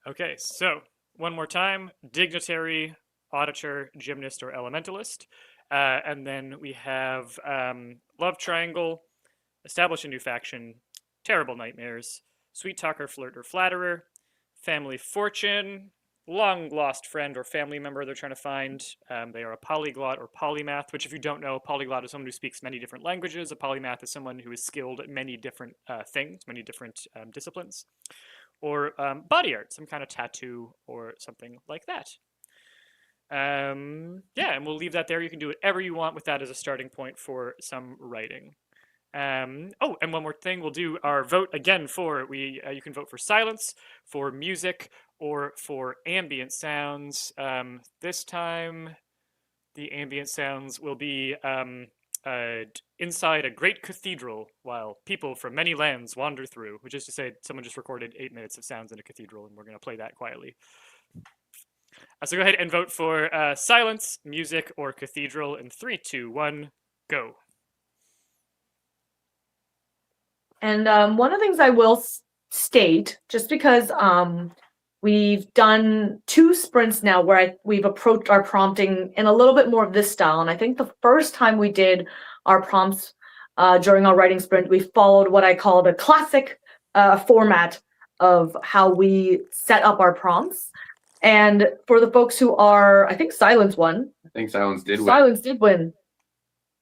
Okay, so one more time: dignitary, auditor, gymnast, or elementalist. And then we have love triangle, establish a new faction, terrible nightmares, sweet talker, flirt, or flatterer, family fortune, long lost friend or family member they're trying to find. They are a polyglot or polymath, which, if you don't know, polyglot is someone who speaks many different languages. A polymath is someone who is skilled at many different things, many different disciplines. Or body art, some kind of tattoo or something like that. Yeah, and we'll leave that there. You can do whatever you want with that as a starting point for some writing. Oh, and one more thing, we'll do our vote again for, you can vote for silence, for music, or for ambient sounds. This time, the ambient sounds will be inside a great cathedral while people from many lands wander through, which is to say someone just recorded 8 minutes of sounds in a cathedral, and we're going to play that quietly. So go ahead and vote for silence, music, or cathedral in 3, 2, 1, go. And one of the things I will state, just because we've done 2 sprints now where we've approached our prompting in a little bit more of this style. And I think the first time we did our prompts during our writing sprint, we followed what I call the classic format of how we set up our prompts. And for the folks who are, I think Silence won. I think Silence did win. Silence did win.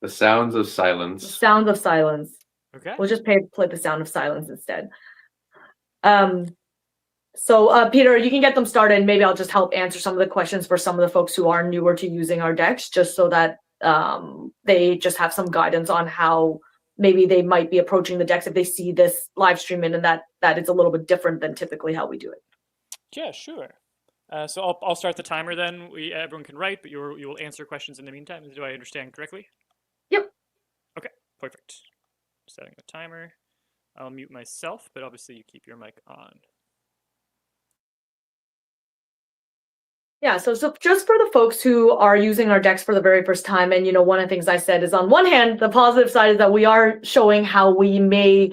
The Sounds of Silence. The Sound of Silence. Okay. We'll just play the Sound of Silence instead. So Peter, you can get them started, and maybe I'll just help answer some of the questions for some of the folks who are newer to using our decks, just so that they just have some guidance on how maybe they might be approaching the decks if they see this live stream in, and that it's a little bit different than typically how we do it. Yeah, sure. So I'll start the timer then. Everyone can write, but you will answer questions in the meantime. Do I understand correctly? Yep. Okay, perfect. Setting the timer. I'll mute myself, but obviously you keep your mic on. Yeah, so just for the folks who are using our decks for the very first time, and one of the things I said is, on one hand, the positive side is that we are showing how we may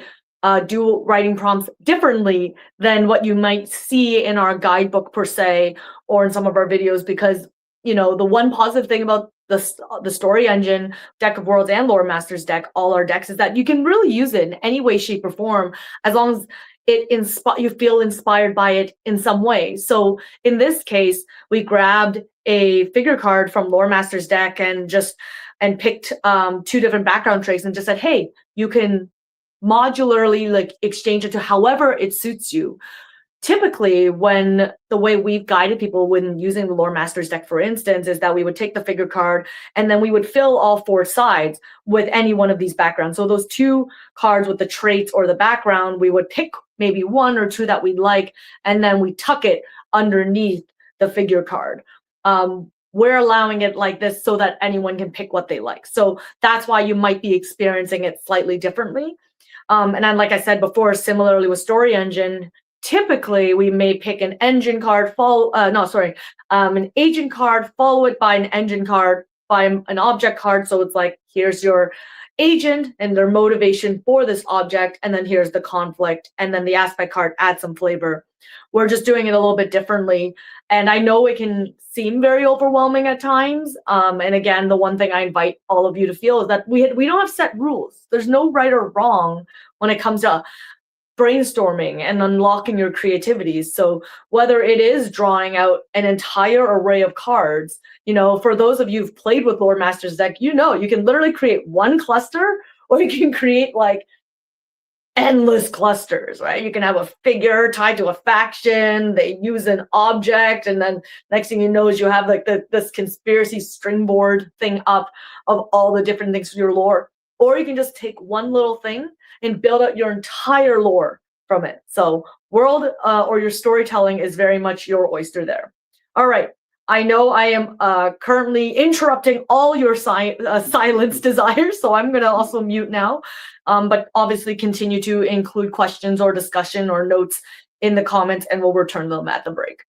do writing prompts differently than what you might see in our guidebook per se, or in some of our videos, because the one positive thing about the Story Engine, Deck of Worlds, and Lore Masters deck, all our decks, is that you can really use it in any way, shape, or form, as long as you feel inspired by it in some way. So in this case, we grabbed a figure card from Lore Masters deck and picked 2 different background traits and just said, hey, you can modularly exchange it to however it suits you. Typically, when the way we've guided people when using the Lore Masters deck, for instance, is that we would take the figure card and then we would fill all 4 sides with any one of these backgrounds. So those 2 cards with the traits or the background, we would pick maybe 1 or 2 that we like, and then we tuck it underneath the figure card. We're allowing it like this so that anyone can pick what they like. So that's why you might be experiencing it slightly differently. And then, like I said before, similarly with Story Engine, typically we may pick an engine card, an agent card, follow it by an engine card, by an object card. So it's like, here's your agent and their motivation for this object, and then here's the conflict, and then the aspect card adds some flavor. We're just doing it a little bit differently. And I know it can seem very overwhelming at times. And again, the one thing I invite all of you to feel is that we don't have set rules. There's no right or wrong when it comes to brainstorming and unlocking your creativity. So whether it is drawing out an entire array of cards, for those of you who've played with Lore Masters deck, you can literally create one cluster, or you can create like endless clusters, right? You can have a figure tied to a faction, they use an object, and then next thing you know is you have like this conspiracy stringboard thing up of all the different things for your lore. Or you can just take one little thing and build out your entire lore from it. So world or your storytelling is very much your oyster there. All right. I know I am currently interrupting all your silence desires, so I'm going to also mute now. But obviously continue to include questions or discussion or notes in the comments, and we'll return them at the break.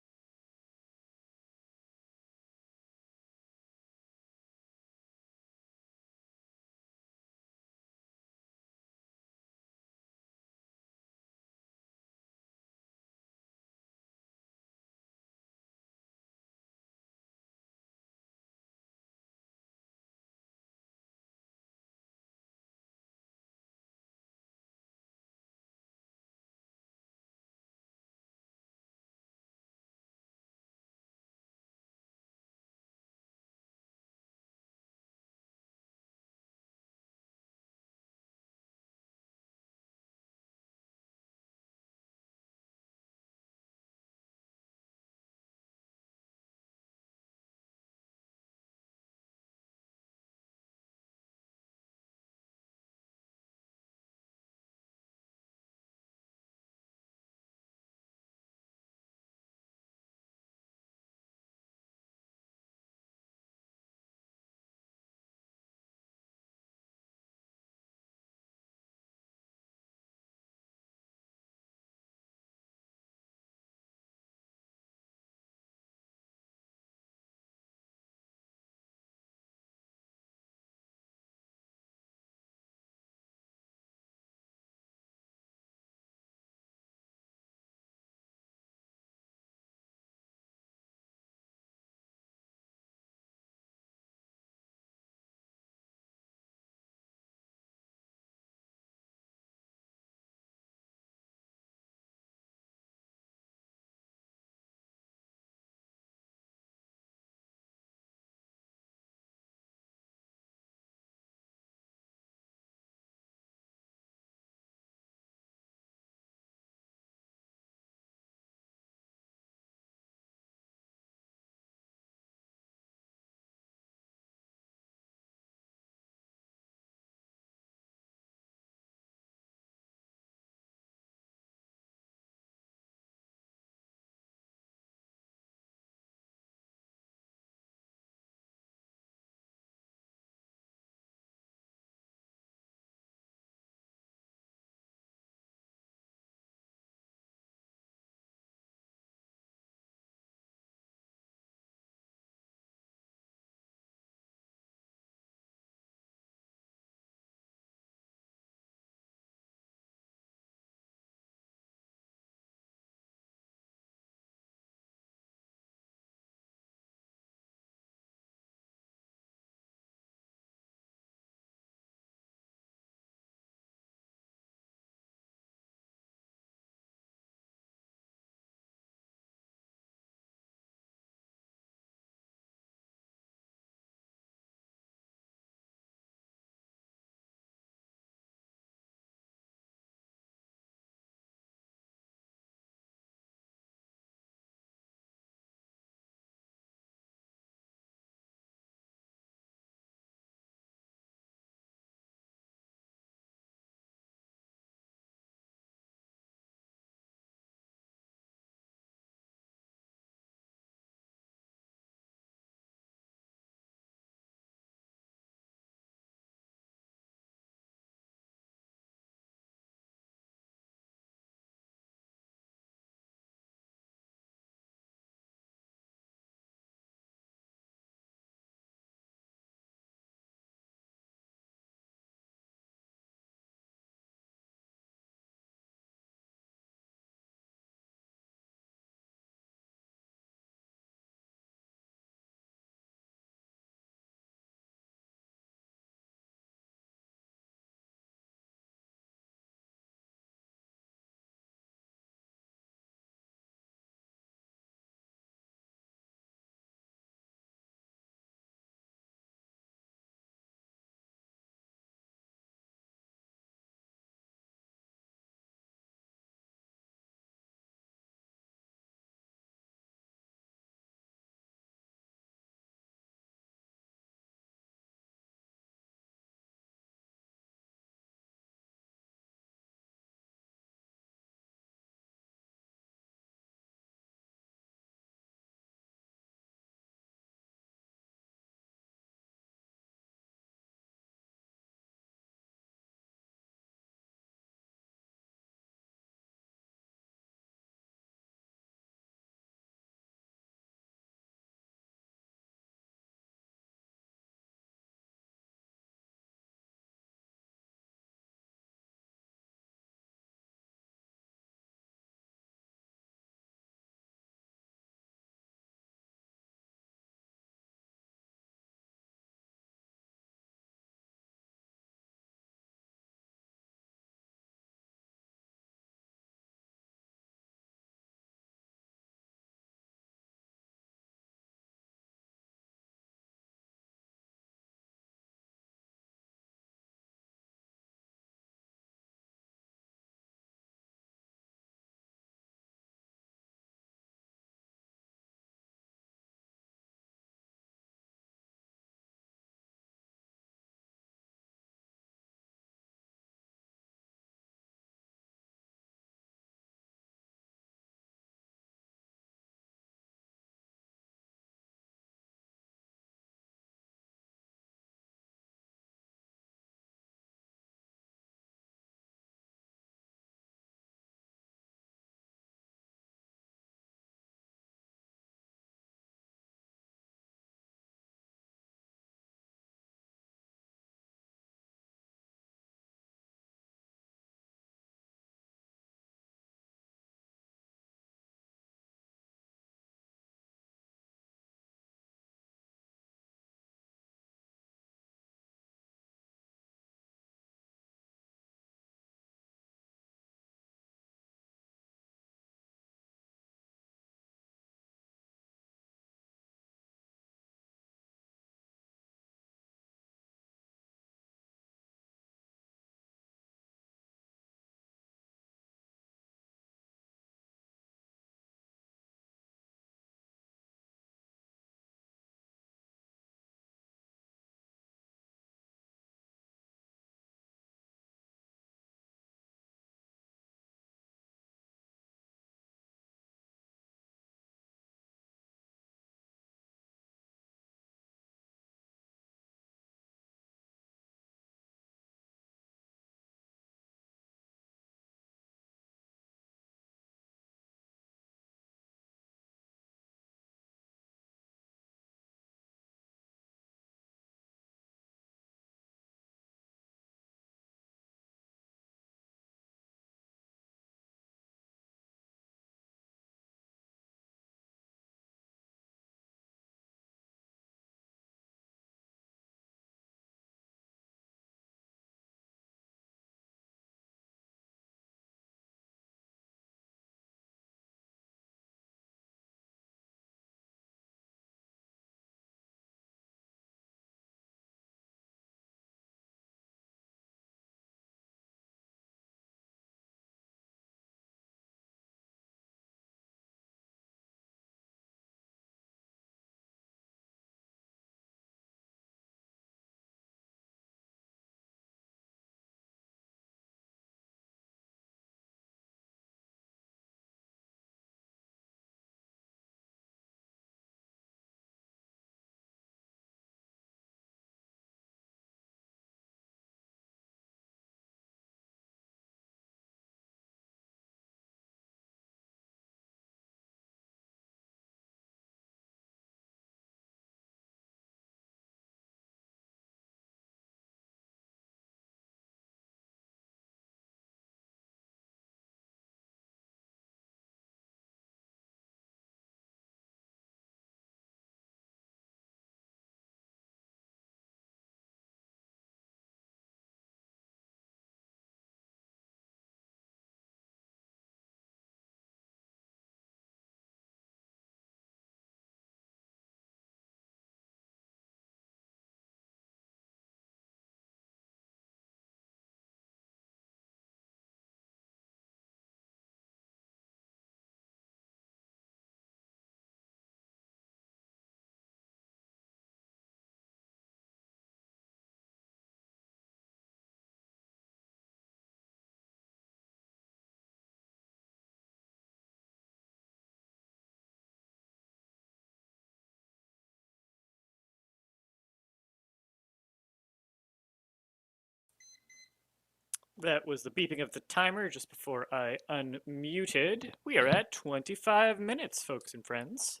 That was the beeping of the timer just before I unmuted. We are at 25 minutes, folks and friends.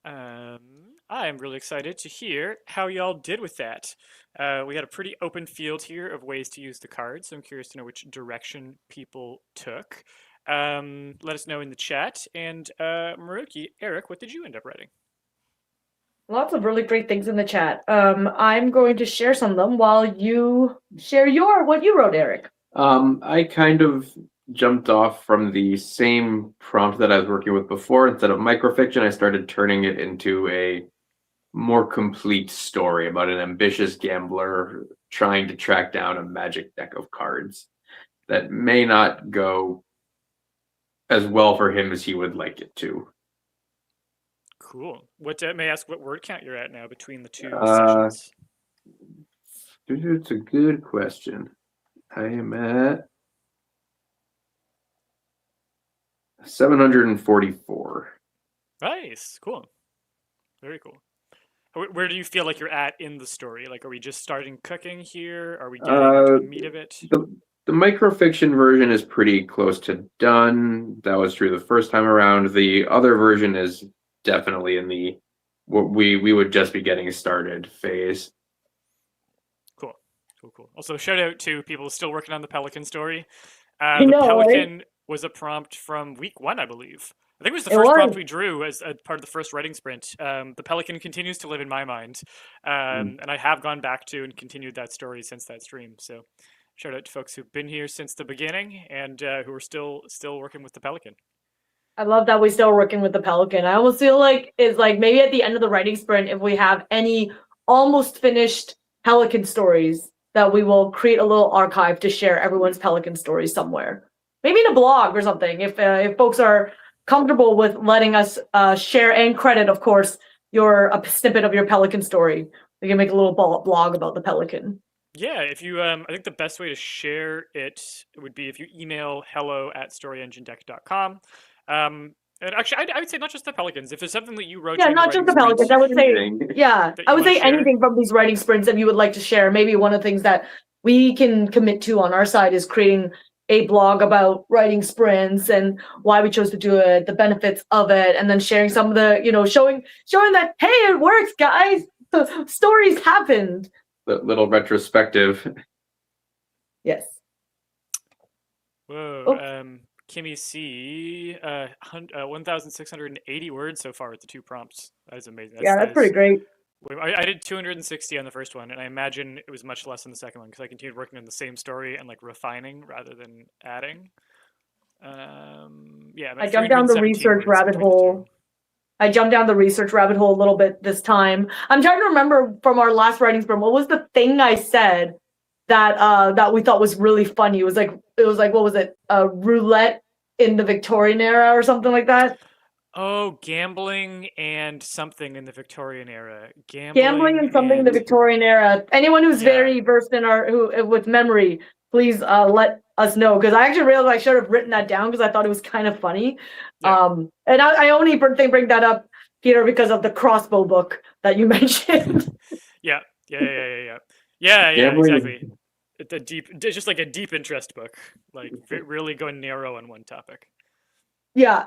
I'm really excited to hear how y'all did with that. We had a pretty open field here of ways to use the cards, so I'm curious to know which direction people took. Let us know in the chat. And Maruki, Eric, what did you end up writing? Lots of really great things in the chat. I'm going to share some of them while you share what you wrote, Eric. I kind of jumped off from the same prompt that I was working with before. Instead of microfiction, I started turning it into a more complete story about an ambitious gambler trying to track down a magic deck of cards that may not go as well for him as he would like it to. Cool. What may I ask what word count you're at now between the two sessions? It's a good question. I am at 744. Nice. Cool. Very cool. Where do you feel like you're at in the story? Like, are we just starting cooking here? Are we getting to the meat of it? The microfiction version is pretty close to done. That was true the first time around. The other version is definitely in the what we would just be getting started phase. Cool. Also, shout out to people still working on the Pelican story. The Pelican was a prompt from week 1, I believe. I think it was the first prompt we drew as a part of the first writing sprint. The Pelican continues to live in my mind, and I have gone back to and continued that story since that stream. So, shout out to folks who've been here since the beginning and who are still working with the Pelican. I love that we're still working with the Pelican. I almost feel like it's like maybe at the end of the writing sprint, if we have any almost finished Pelican stories, that we will create a little archive to share everyone's Pelican stories somewhere. Maybe in a blog or something, if folks are comfortable with letting us share and credit, of course, a snippet of your Pelican story. We can make a little blog about the Pelican. Yeah, if you, I think the best way to share it would be if you email hello@storyenginedeck.com. And actually, I would say not just the Pelicans. If there's something that you wrote, yeah, not just the Pelicans. I would say, I would say anything from these writing sprints that you would like to share. Maybe one of the things that we can commit to on our side is creating a blog about writing sprints and why we chose to do it, the benefits of it, and then sharing some of the, showing that, hey, it works, guys. The stories happened. The little retrospective. Yes. Whoa. Kimmy C, 1,680 words so far with the 2 prompts. That is amazing. That's pretty great. I did 260 on the first one, and I imagine it was much less on the second one because I continued working on the same story and like refining rather than adding. I jumped down the research rabbit hole. I jumped down the research rabbit hole a little bit this time. I'm trying to remember from our last writing sprint, what was the thing I said that we thought was really funny? It was like what was it? Roulette in the Victorian era or something like that. Oh, gambling and something in the Victorian era. Gambling and something in the Victorian era. Anyone who's very versed in with memory, please let us know, because I actually realized I should have written that down because I thought it was kind of funny. Yeah. And I only bring that up, Peter, because of the crossbow book that you mentioned. Yeah, exactly. Just like a deep interest book, like really going narrow on one topic. Yeah,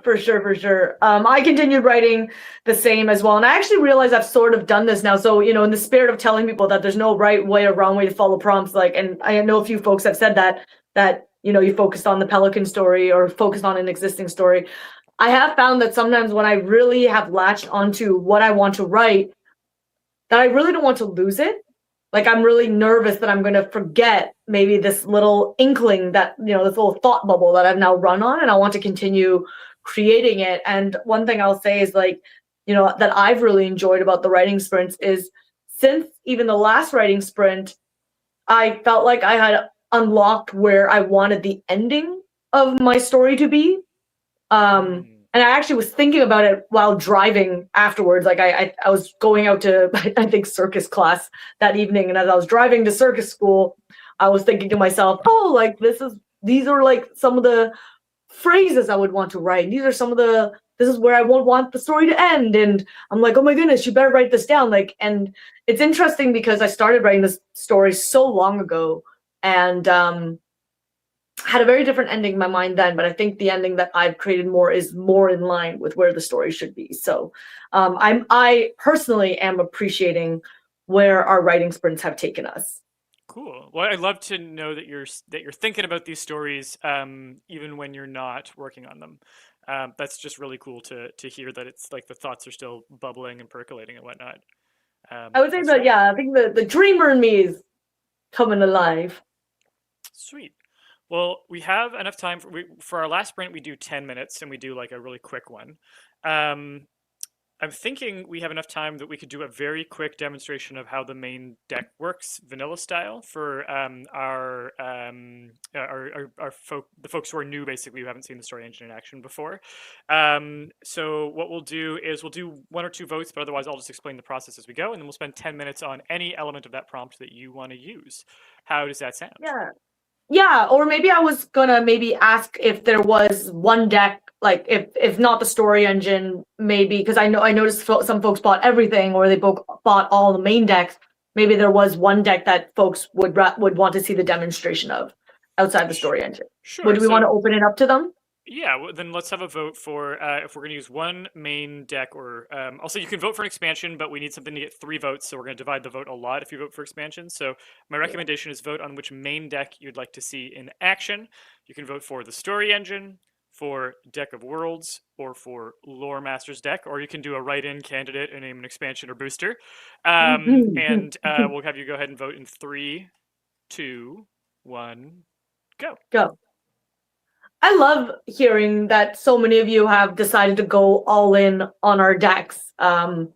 for sure. I continued writing the same as well, and I actually realized I've sort of done this now. So, in the spirit of telling people that there's no right way or wrong way to follow prompts, and I know a few folks have said that you focused on the Pelican story or focused on an existing story. I have found that sometimes when I really have latched onto what I want to write, that I really don't want to lose it. Like, I'm really nervous that I'm going to forget maybe this little inkling that, this little thought bubble that I've now run on, and I want to continue creating it. And one thing I'll say is that I've really enjoyed about the writing sprints is, since even the last writing sprint, I felt like I had unlocked where I wanted the ending of my story to be. And I actually was thinking about it while driving afterwards. Like I was going out to, I think, circus class that evening. And as I was driving to circus school, I was thinking to myself, oh, like these are like some of the phrases I would want to write. These are some of the this is where I won't want the story to end. And I'm like, oh my goodness, you better write this down. Like, and it's interesting because I started writing this story so long ago, and had a very different ending in my mind then, but I think the ending that I've created more is more in line with where the story should be. So I personally am appreciating where our writing sprints have taken us. Cool. Well, I'd love to know that you're thinking about these stories even when you're not working on them. That's just really cool to hear that it's like the thoughts are still bubbling and percolating and whatnot. I would say That's that, right. yeah, I think the dreamer in me is coming alive. Sweet. Well, we have enough time for our last sprint. We do 10 minutes, and we do like a really quick one. I'm thinking we have enough time that we could do a very quick demonstration of how the main deck works, vanilla style, for the folks who are new, basically, who haven't seen the story engine in action before. So what we'll do is we'll do 1 or 2 votes, but otherwise I'll just explain the process as we go, and then we'll spend 10 minutes on any element of that prompt that you want to use. How does that sound? Yeah, or maybe I was gonna maybe ask if there was one deck, like if not the story engine, maybe, because I noticed some folks bought everything, or they both bought all the main decks. Maybe there was one deck that folks would want to see the demonstration of outside the story engine. Sure. Would we want to open it up to them? Yeah, well, then let's have a vote for if we're going to use one main deck, or also you can vote for an expansion, but we need something to get 3 votes, so we're going to divide the vote a lot if you vote for expansion. So my recommendation is vote on which main deck you'd like to see in action. You can vote for the story engine, for Deck of Worlds, or for Lore Masters deck, or you can do a write-in candidate and name an expansion or booster. And we'll have you go ahead and vote in 3, 2, 1, go. I love hearing that so many of you have decided to go all in on our decks. One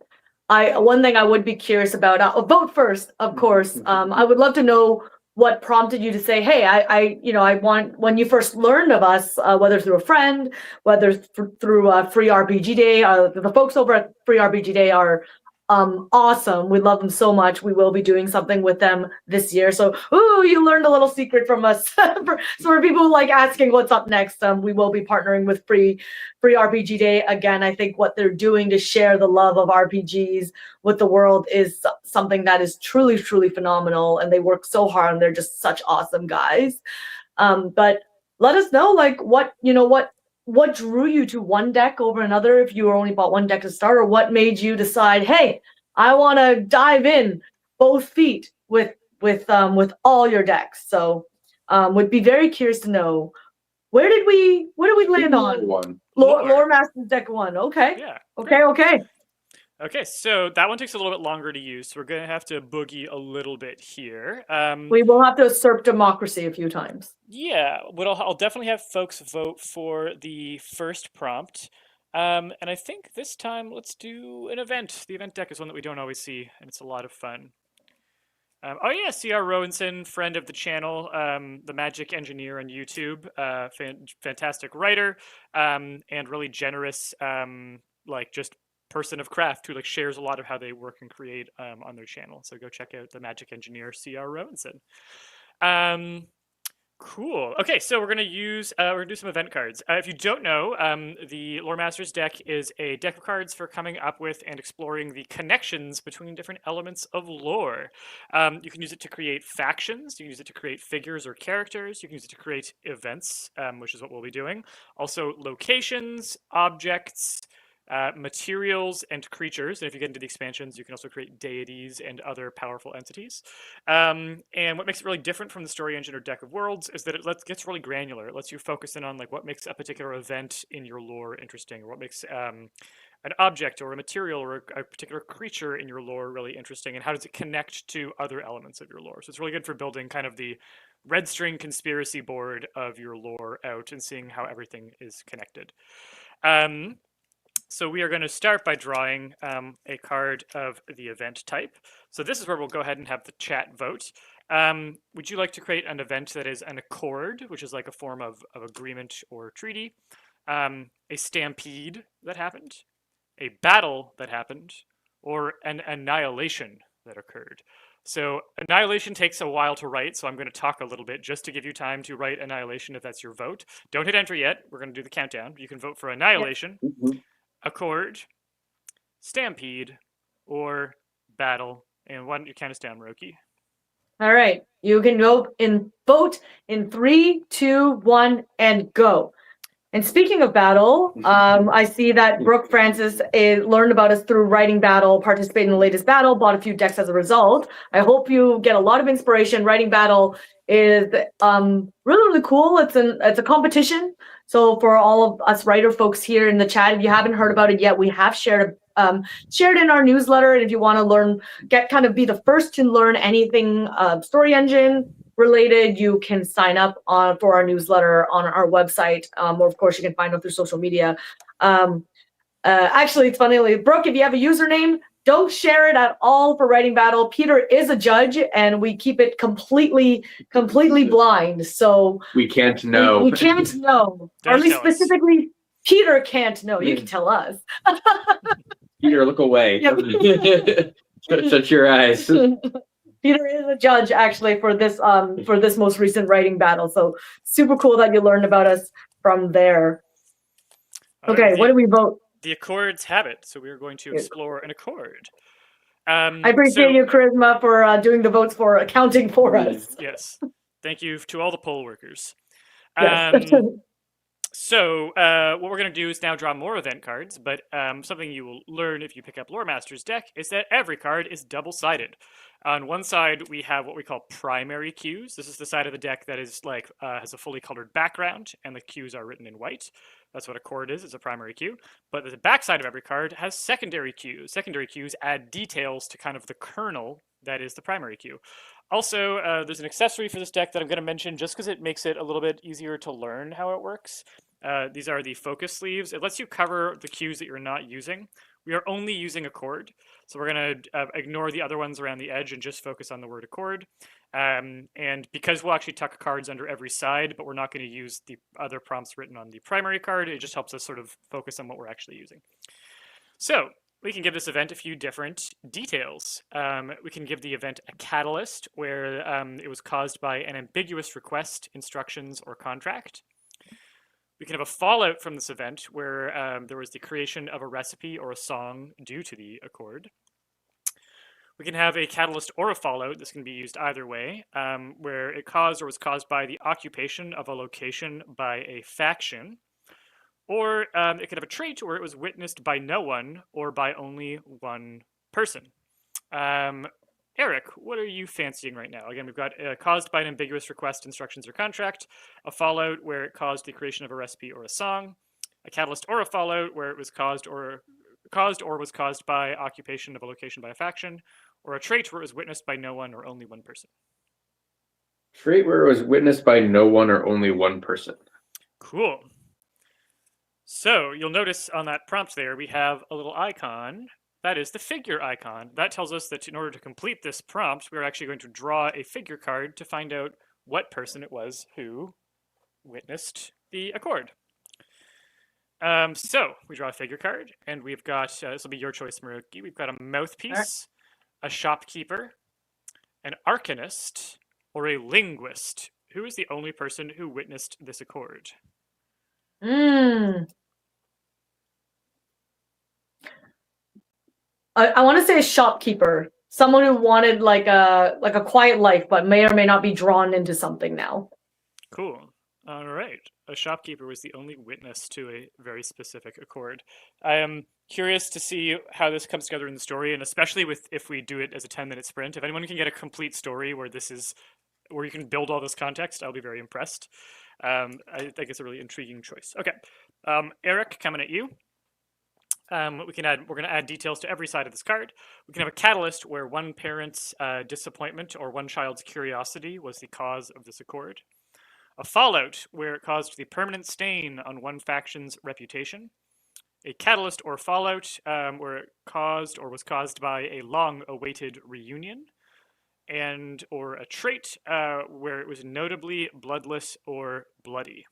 thing I would be curious about, I'll vote first, of course. I would love to know what prompted you to say, hey, I want, when you first learned of us, whether through a friend, whether through Free RPG Day, the folks over at Free RPG Day are awesome. We love them so much. We will be doing something with them this year. So, ooh, you learned a little secret from us. for people who like asking what's up next, we will be partnering with Free RPG Day. Again, I think what they're doing to share the love of RPGs with the world is something that is truly, truly phenomenal. And they work so hard, and they're just such awesome guys. But let us know, like, what drew you to one deck over another if you only bought one deck to start, or what made you decide, hey, I want to dive in both feet with all your decks. So would be very curious to know, where did we land on? Lore Masters deck 1. Okay. Yeah. Okay. Okay, so that one takes a little bit longer to use, so we're going to have to boogie a little bit here. We will have to usurp democracy a few times. Yeah, I'll definitely have folks vote for the first prompt. And I think this time let's do an event. The event deck is one that we don't always see, and it's a lot of fun. Oh yeah, C.R. Rowanson, friend of the channel, the Magic Engineer on YouTube, fantastic writer, and really generous, like just person of craft who like shares a lot of how they work and create on their channel. So go check out the Magic Engineer, C.R. Rowanson. Cool. Okay, so we're gonna do some event cards. If you don't know, the Lore Masters deck is a deck of cards for coming up with and exploring the connections between different elements of lore. You can use it to create factions. You can use it to create figures or characters. You can use it to create events, which is what we'll be doing. Also, locations, objects, materials, and creatures. And if you get into the expansions, you can also create deities and other powerful entities. And what makes it really different from the story engine or deck of worlds is that it gets really granular. It lets you focus in on like what makes a particular event in your lore interesting, or what makes an object or a material or a particular creature in your lore really interesting, and how does it connect to other elements of your lore. So it's really good for building kind of the red string conspiracy board of your lore out and seeing how everything is connected. So we are going to start by drawing a card of the event type. So this is where we'll go ahead and have the chat vote. Would you like to create an event that is an accord, which is like a form of agreement or treaty, a stampede that happened, a battle that happened, or an annihilation that occurred? So annihilation takes a while to write, so I'm going to talk a little bit just to give you time to write annihilation if that's your vote. Don't hit enter yet. We're going to do the countdown. You can vote for annihilation. accord, stampede, or battle. And why don't you count us down, Roki? All right. You can vote in 3, 2, 1, and go. And speaking of battle, I see that Brooke Francis learned about us through writing battle, participated in the latest battle, bought a few decks as a result. I hope you get a lot of inspiration. Writing battle is really, really cool. It's a competition. So for all of us writer folks here in the chat, if you haven't heard about it yet, we have shared in our newsletter. And if you want to learn, be the first to learn anything Story Engine related, you can sign up for our newsletter on our website, or of course you can find it through social media. Actually, it's funny, Brooke, if you have a username, don't share it at all for Writing Battle. Peter is a judge, and we keep it completely blind. So we can't know. We can't know, or at least specifically, Peter can't know. You can tell us. Peter, look away. Yep. Shut your eyes. Peter is a judge actually for this most recent writing battle. So super cool that you learned about us from there. Okay, what do we vote? The accords have it, so we are going to explore an accord. I appreciate you, Charisma, for doing the votes for accounting for us. Yes, thank you to all the poll workers. Yes. So what we're going to do is now draw more event cards, but something you will learn if you pick up Lore Master's deck is that every card is double-sided. On one side, we have what we call primary cues. This is the side of the deck that is has a fully colored background, and the cues are written in white. That's what a chord is. It's a primary cue. But the back side of every card has secondary cues. Secondary cues add details to kind of the kernel that is the primary cue. Also, there's an accessory for this deck that I'm going to mention just because it makes it a little bit easier to learn how it works. These are the focus sleeves. It lets you cover the cues that you're not using. We are only using accord, so we're going to ignore the other ones around the edge and just focus on the word accord. And because we'll actually tuck cards under every side, but we're not going to use the other prompts written on the primary card, it just helps us sort of focus on what we're actually using. So we can give this event a few different details. We can give the event a catalyst, where it was caused by an ambiguous request, instructions, or contract. We can have a fallout from this event, where there was the creation of a recipe or a song due to the accord. We can have a catalyst or a fallout. This can be used either way, where it caused or was caused by the occupation of a location by a faction. Or it could have a trait where it was witnessed by no one or by only one person. Eric, what are you fancying right now? Again, we've got caused by an ambiguous request, instructions, or contract, a fallout where it caused the creation of a recipe or a song, a catalyst or a fallout where it was caused or was caused by occupation of a location by a faction, or a trait where it was witnessed by no one or only one person. Trait where it was witnessed by no one or only one person. Cool. So you'll notice on that prompt there, we have a little icon. That is the figure icon. That tells us that in order to complete this prompt, we're actually going to draw a figure card to find out what person it was who witnessed the accord. So we draw a figure card, and we've got, this will be your choice, Maruki. We've got a mouthpiece, a shopkeeper, an arcanist, or a linguist. Who is the only person who witnessed this accord? I want to say a shopkeeper, someone who wanted like a quiet life, but may or may not be drawn into something now. Cool. All right. A shopkeeper was the only witness to a very specific accord. I am curious to see how this comes together in the story, and especially if we do it as a 10-minute sprint. If anyone can get a complete story where where you can build all this context, I'll be very impressed. I think it's a really intriguing choice. Okay. Eric, coming at you. We're going to add details to every side of this card. We can have a catalyst where one parent's disappointment or one child's curiosity was the cause of this accord. A fallout where it caused the permanent stain on one faction's reputation. A catalyst or fallout where it caused or was caused by a long-awaited reunion. Or a trait where it was notably bloodless or bloody.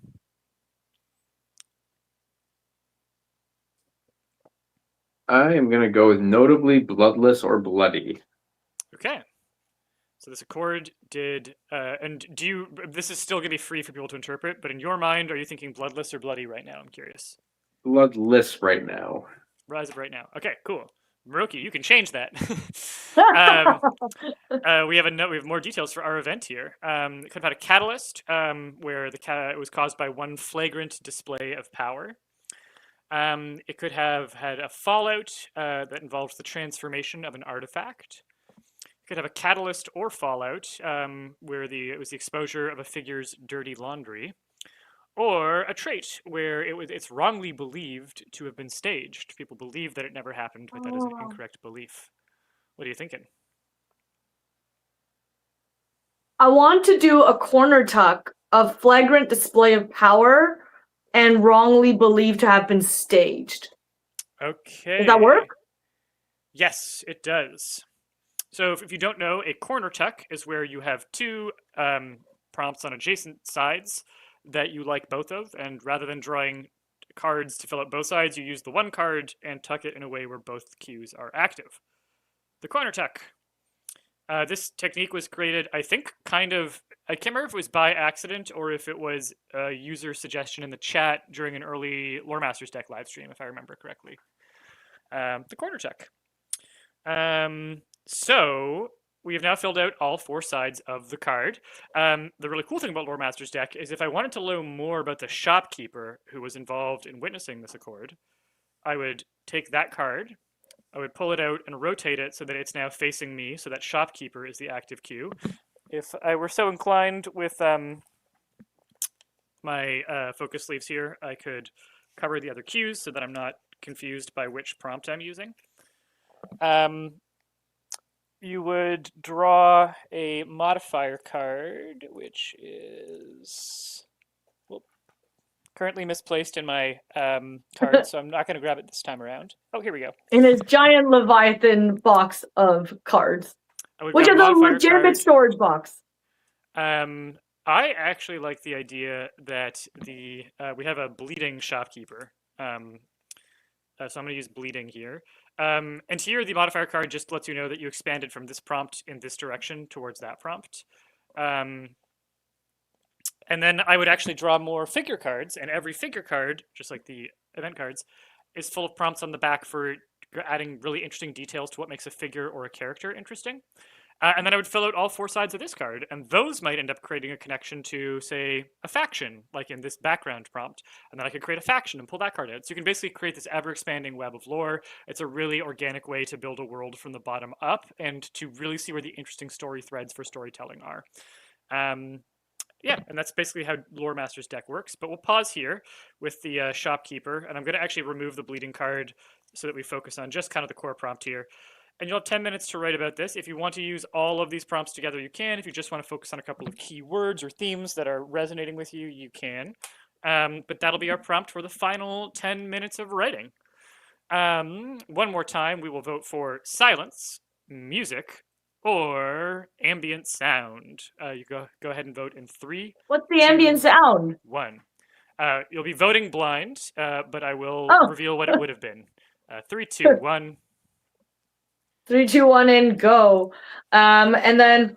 I am going to go with notably bloodless or bloody. Okay. So this accord did, and this is still going to be free for people to interpret, but in your mind, are you thinking bloodless or bloody right now? I'm curious. Bloodless right now. Rise of right now. Okay, cool. Moroki, you can change that. We have more details for our event here. It could have had a catalyst, where it was caused by one flagrant display of power. It could have had a fallout that involves the transformation of an artifact. It could have a catalyst or fallout, where it was the exposure of a figure's dirty laundry. Or a trait where it's wrongly believed to have been staged. People believe that it never happened, but that is an incorrect belief. What are you thinking? I want to do a corner tuck of flagrant display of power and wrongly believed to have been staged. Okay. Does that work? Yes, it does. So if you don't know, a corner tuck is where you have two prompts on adjacent sides that you like both of, and rather than drawing cards to fill out both sides, you use the one card and tuck it in a way where both cues are active. The corner tuck. This technique was created, I think, I can't remember if it was by accident or if it was a user suggestion in the chat during an early Lore Masters deck live stream, if I remember correctly. The corner tuck. So we have now filled out all four sides of the card. The really cool thing about Lore Master's deck is if I wanted to learn more about the shopkeeper who was involved in witnessing this accord, I would take that card, I would pull it out and rotate it so that it's now facing me, so that shopkeeper is the active cue. If I were so inclined with my focus sleeves here, I could cover the other cues so that I'm not confused by which prompt I'm using. You would draw a modifier card, which is currently misplaced in my card, so I'm not going to grab it this time around. Oh, here we go. In his giant Leviathan box of cards, which is a legitimate storage box. I actually like the idea that we have a bleeding shopkeeper. So I'm going to use bleeding here. And here, the modifier card just lets you know that you expanded from this prompt in this direction towards that prompt. And then I would actually draw more figure cards, and every figure card, just like the event cards, is full of prompts on the back for adding really interesting details to what makes a figure or a character interesting. And then I would fill out all four sides of this card, and those might end up creating a connection to, say, a faction, like in this background prompt. And then I could create a faction and pull that card out. So you can basically create this ever-expanding web of lore. It's a really organic way to build a world from the bottom up and to really see where the interesting story threads for storytelling are. Yeah, and that's basically how Lore Master's deck works. But we'll pause here with the shopkeeper, and I'm going to actually remove the bleeding card so that we focus on just kind of the core prompt here. And you'll have 10 minutes to write about this. If you want to use all of these prompts together, you can. If you just want to focus on a couple of key words or themes that are resonating with you, you can. But that'll be our prompt for the final 10 minutes of writing. One more time, we will vote for silence, music, or ambient sound. You go ahead and vote in 3. What's the ambient sound? 1. You'll be voting blind, but I will reveal what it would have been. 3, 2, 1. 3, 2, 1, and go. And then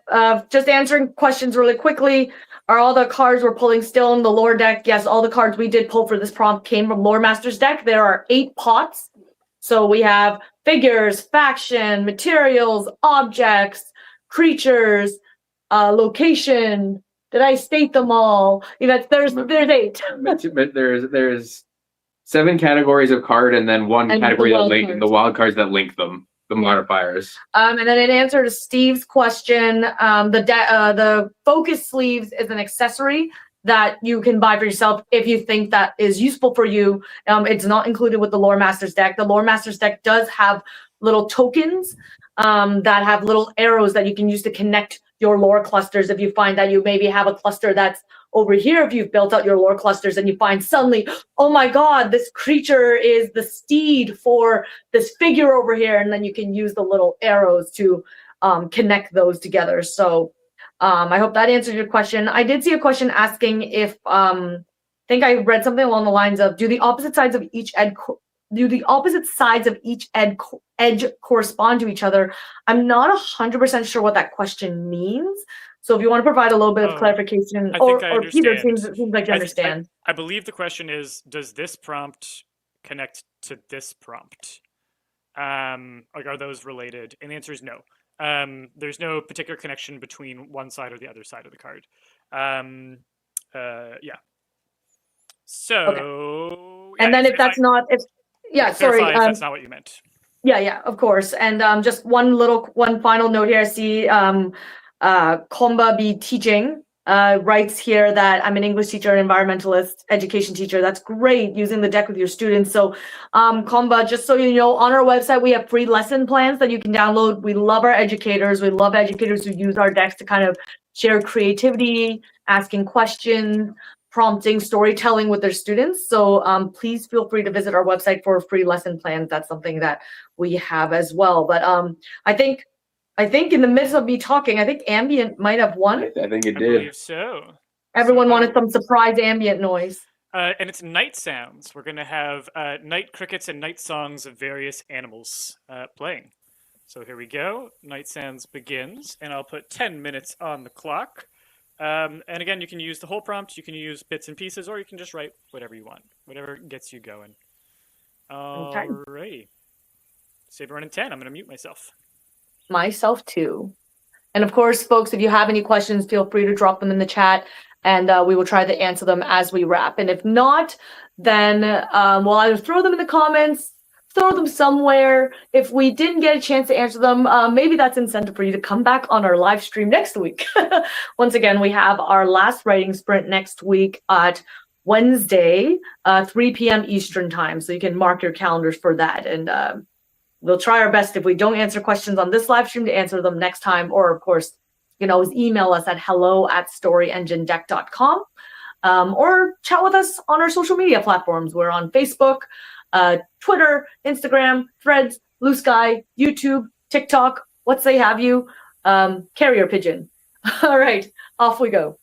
just answering questions really quickly. Are all the cards we're pulling still in the lore deck? Yes, all the cards we did pull for this prompt came from Lore Master's deck. There are 8 pots. So we have figures, faction, materials, objects, creatures, location. Did I state them all? There's 8. But there's 7 categories of card, and then one category that link the wild cards that link them. The modifiers. And then in answer to Steve's question, the focus sleeves is an accessory that you can buy for yourself if you think that is useful for you. It's not included with the Lore Masters deck. The Lore Masters deck does have little tokens that have little arrows that you can use to connect your lore clusters if you find that you maybe have a cluster that's over here. If you've built out your lore clusters and you find suddenly, oh my god, this creature is the steed for this figure over here, and then you can use the little arrows to connect those together. So I hope that answered your question. I did see a question asking if I think I read something along the lines of, do the opposite sides of each edge correspond to each other? I'm not 100% sure what that question means. So if you want to provide a little bit of clarification, or Peter, seems like you understand. I believe the question is, does this prompt connect to this prompt? Like, are those related? And the answer is no. There's no particular connection between one side or the other side of the card. Yeah. So, And then if that's not, yeah, sorry. Clarify if that's not what you meant. Yeah, of course. And just one final note here. I see Komba be teaching writes here that I'm an English teacher, environmentalist, education teacher. That's great, using the deck with your students. So Komba, just so you know, on our website, we have free lesson plans that you can download. We love our educators. We love educators who use our decks to kind of share creativity, asking questions, prompting, storytelling with their students. So please feel free to visit our website for free lesson plans. That's something that we have as well. But I think in the midst of me talking, I think ambient might have won. I think it I did. believe so. Everyone wanted some surprise ambient noise. And it's night sounds. We're going to have night crickets and night songs of various animals playing. So here we go. Night sounds begins, and I'll put 10 minutes on the clock. And again, you can use the whole prompt, you can use bits and pieces, or you can just write whatever you want, whatever gets you going. Alrighty. Save run in 10. I'm going to mute myself. Myself too. And of course, folks, if you have any questions, feel free to drop them in the chat, and we will try to answer them as we wrap. And if not, then we'll either throw them in the comments, throw them somewhere. If we didn't get a chance to answer them, maybe that's incentive for you to come back on our live stream next week. Once again, we have our last writing sprint next week at Wednesday, 3 p.m. Eastern time. So you can mark your calendars for that. And we'll try our best, if we don't answer questions on this live stream, to answer them next time. Or of course, you can always email us at hello@storyenginedeck.com, or chat with us on our social media platforms. We're on Facebook, Twitter, Instagram, Threads, Blue Sky, YouTube, TikTok, what say have you, carrier pigeon. All right, off we go.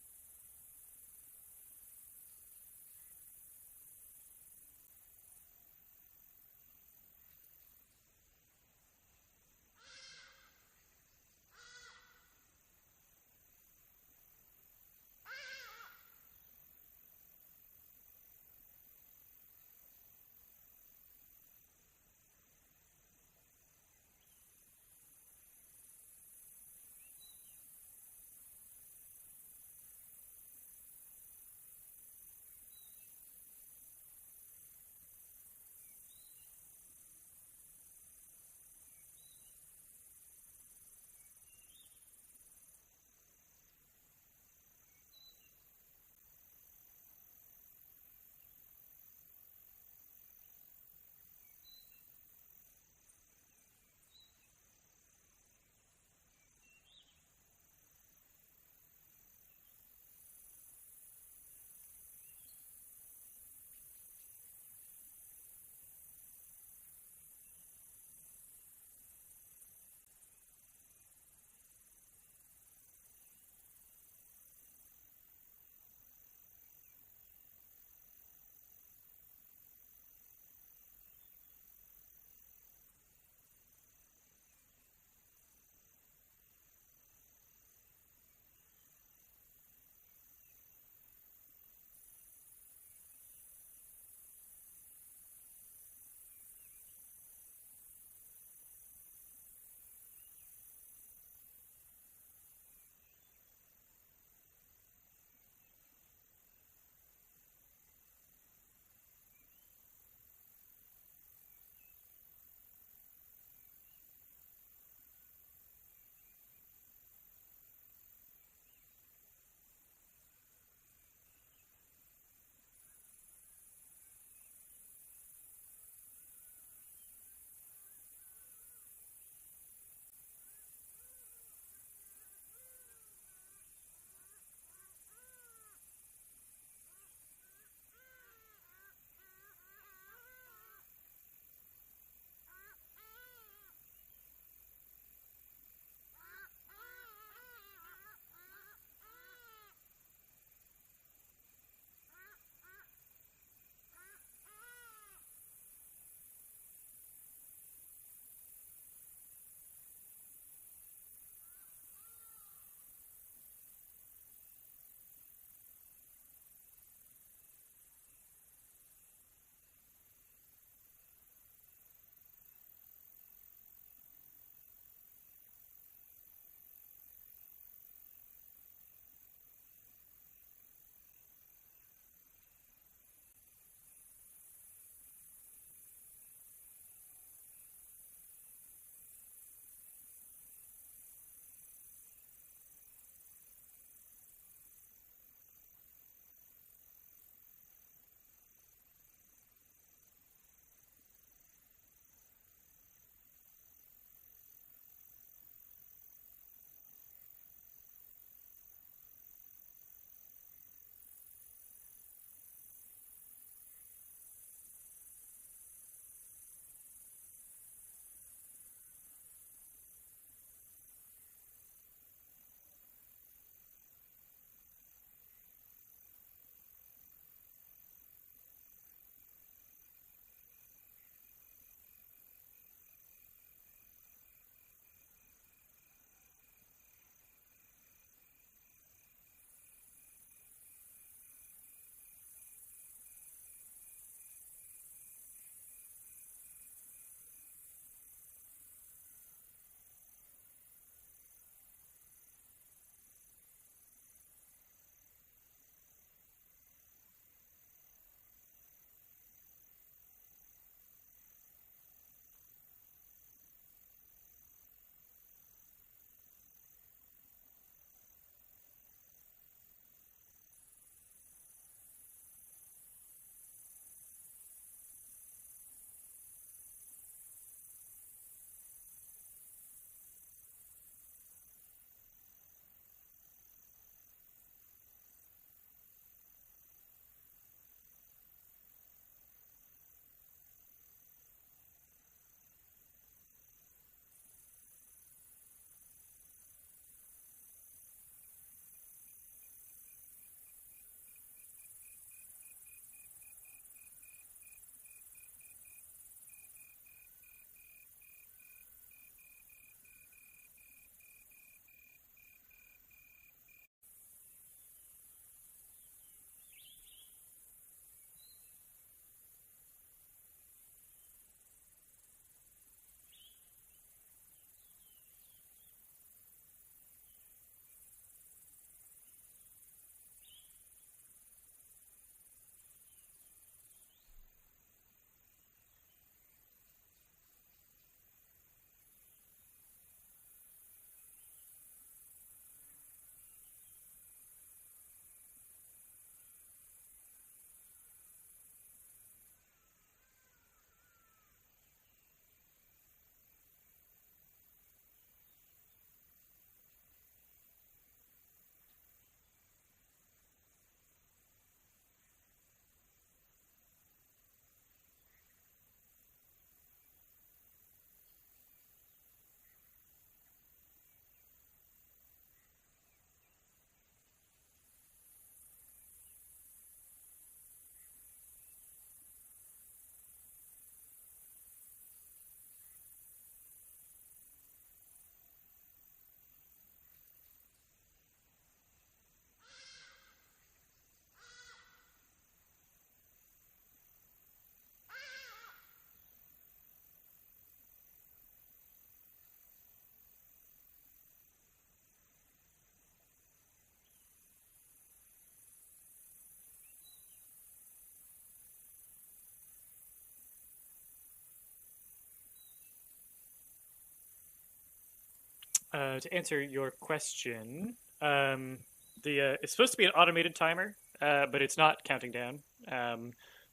To answer your question, it's supposed to be an automated timer, but it's not counting down.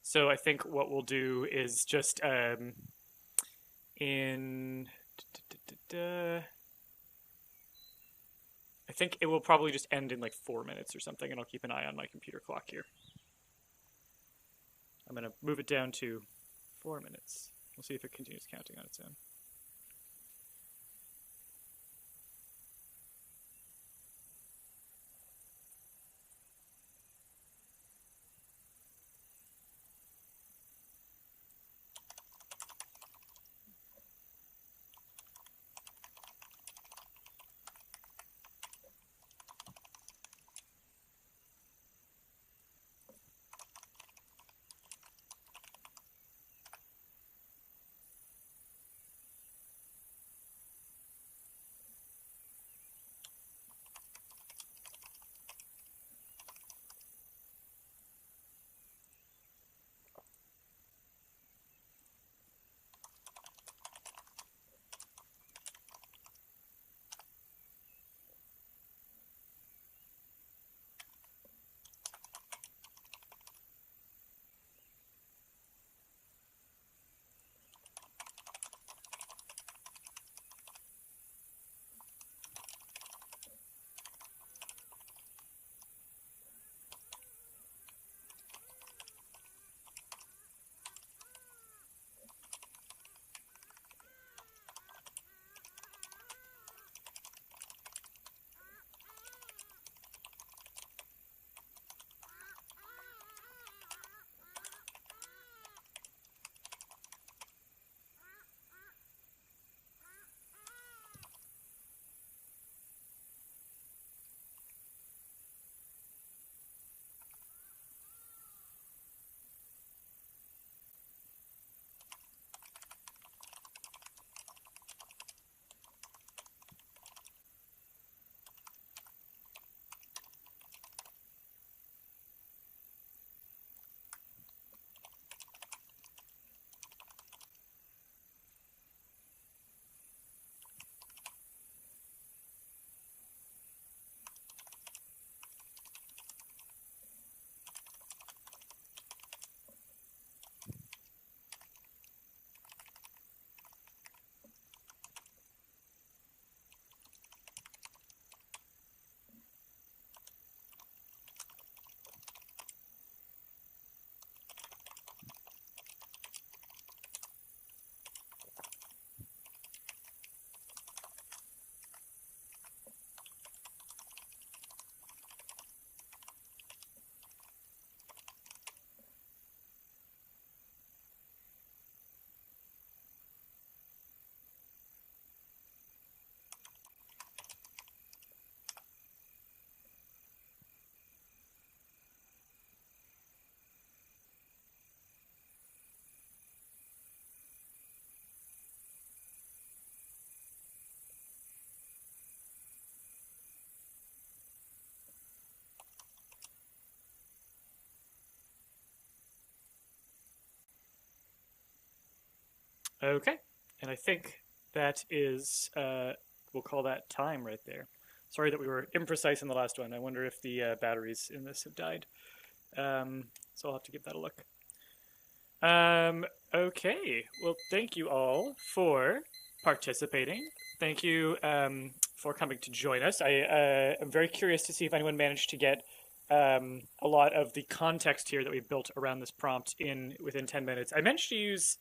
So I think what we'll do is just in. I think it will probably just end in like 4 minutes or something, and I'll keep an eye on my computer clock here. I'm going to move it down to 4 minutes. We'll see if it continues counting on its own. Okay, and I think that is, we'll call that time right there. Sorry that we were imprecise in the last one. I wonder if the batteries in this have died. So I'll have to give that a look. Okay, well, thank you all for participating. Thank you for coming to join us. I am very curious to see if anyone managed to get a lot of the context here that we've built around this prompt within 10 minutes. I managed to use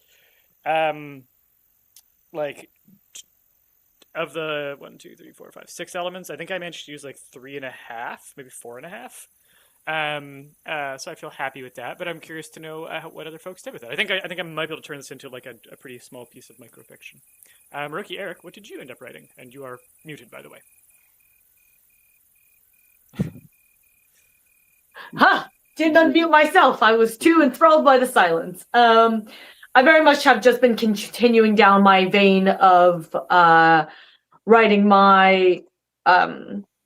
like of the 1, 2, 3, 4, 5, 6 elements, I think I managed to use like 3.5, maybe 4.5. So I feel happy with that, but I'm curious to know what other folks did with it. I think I might be able to turn this into like a pretty small piece of microfiction. Rookie Eric, what did you end up writing? And you are muted, by the way. Didn't unmute myself. I was too enthralled by the silence. I very much have just been continuing down my vein of writing my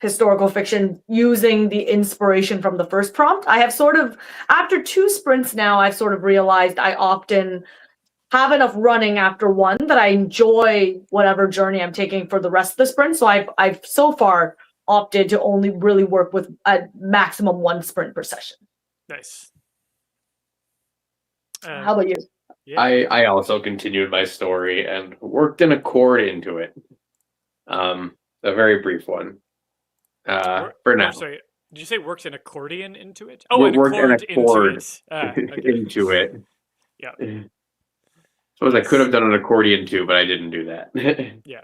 historical fiction using the inspiration from the first prompt. I have sort of, after 2 sprints now, I've sort of realized I often have enough running after one that I enjoy whatever journey I'm taking for the rest of the sprint. So I've so far opted to only really work with a maximum 1 sprint per session. Nice. How about you? Yeah. I also continued my story and worked an accord into it. A very brief one. For now. Sorry. Did you say worked an accordion into it? Oh, Worked an accord okay. into it. Yeah. Suppose I could have done an accordion too, but I didn't do that. Yeah.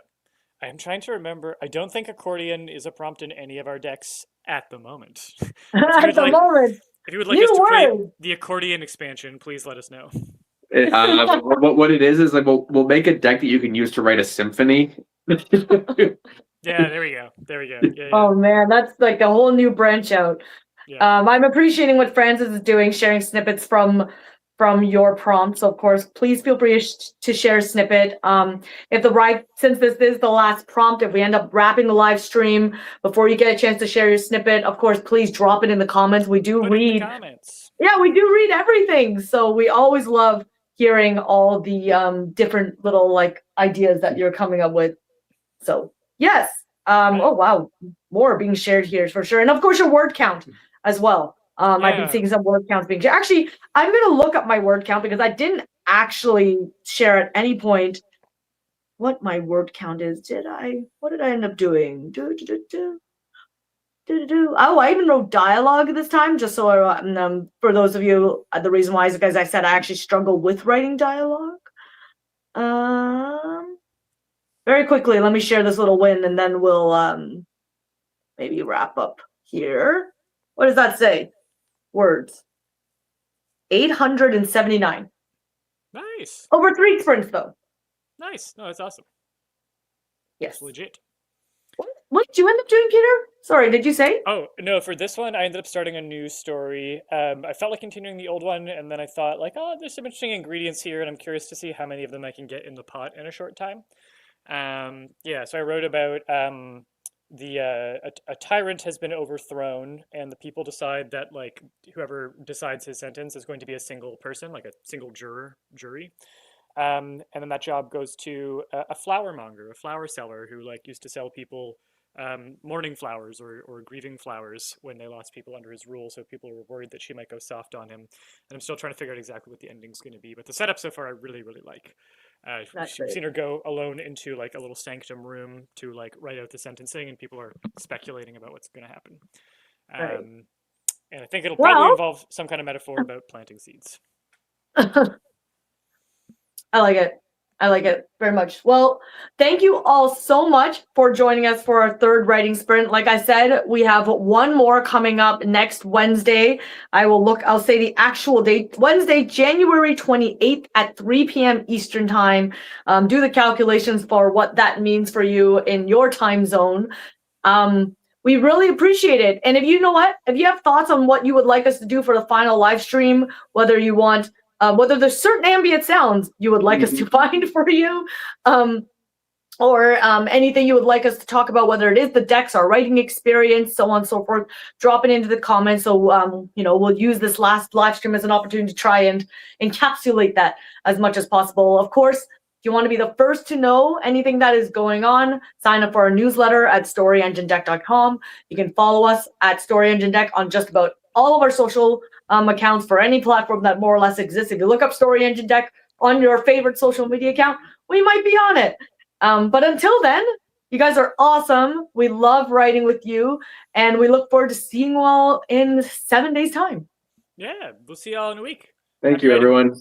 I'm trying to remember. I don't think accordion is a prompt in any of our decks at the moment. At the moment. If you would like us to create the accordion expansion, please let us know. What it is like we'll make a deck that you can use to write a symphony. Yeah, there we go. Yeah. Oh man, that's like a whole new branch out. Yeah. I'm appreciating what Francis is doing, sharing snippets from your prompts. Of course, please feel free to share a snippet. Since this is the last prompt, if we end up wrapping the live stream before you get a chance to share your snippet, of course, please drop it in the comments. We do read. Comments. Yeah, we do read everything. So we always love hearing all the different little like ideas that you're coming up with. So yes. Oh wow, more being shared here for sure, and of course your word count as well. I've been seeing some word counts being shared. Actually, I'm gonna look up my word count because I didn't actually share at any point what my word count is. Did I? What did I end up doing? Oh, I even wrote dialogue this time, just so for those of you, the reason why is because I said I actually struggle with writing dialogue. Very quickly, let me share this little win, and then we'll maybe wrap up here. What does that say? Words. 879. Nice. Over 3 sprints, though. Nice. No, that's awesome. Yes. That's legit. What did you end up doing, Peter? Sorry, did you say? Oh, no, for this one, I ended up starting a new story. I felt like continuing the old one, and then I thought, like, oh, there's some interesting ingredients here, and I'm curious to see how many of them I can get in the pot in a short time. So I wrote about a tyrant has been overthrown, and the people decide that like whoever decides his sentence is going to be a single person, like a single jury. And then that job goes to a flower monger, a flower seller who like used to sell people mourning flowers or grieving flowers when they lost people under his rule. So people were worried that she might go soft on him. And I'm still trying to figure out exactly what the ending's going to be. But the setup so far I really, really like. I've seen her go alone into like a little sanctum room to like write out the sentencing, and people are speculating about what's going to happen. And I think it'll probably involve some kind of metaphor about planting seeds. I like it. I like it very much. Well, thank you all so much for joining us for our 3rd writing sprint. Like I said, we have one more coming up next Wednesday. I'll say the actual date, Wednesday, January 28th at 3 p.m. Eastern time. Do the calculations for what that means for you in your time zone. We really appreciate it. And if you have thoughts on what you would like us to do for the final live stream, whether you want whether there's certain ambient sounds you would like us to find for you, or anything you would like us to talk about, whether it is the decks, our writing experience, so on and so forth, drop it into the comments. So, we'll use this last live stream as an opportunity to try and encapsulate that as much as possible. Of course, if you want to be the first to know anything that is going on, sign up for our newsletter at storyenginedeck.com. You can follow us at storyenginedeck on just about all of our social accounts for any platform that more or less exists. If you look up Story Engine Deck on your favorite social media account, we might be on it. But until then, you guys are awesome. We love writing with you, and we look forward to seeing you all in 7 days' time. Yeah, we'll see you all in a week. Thank you, everyone.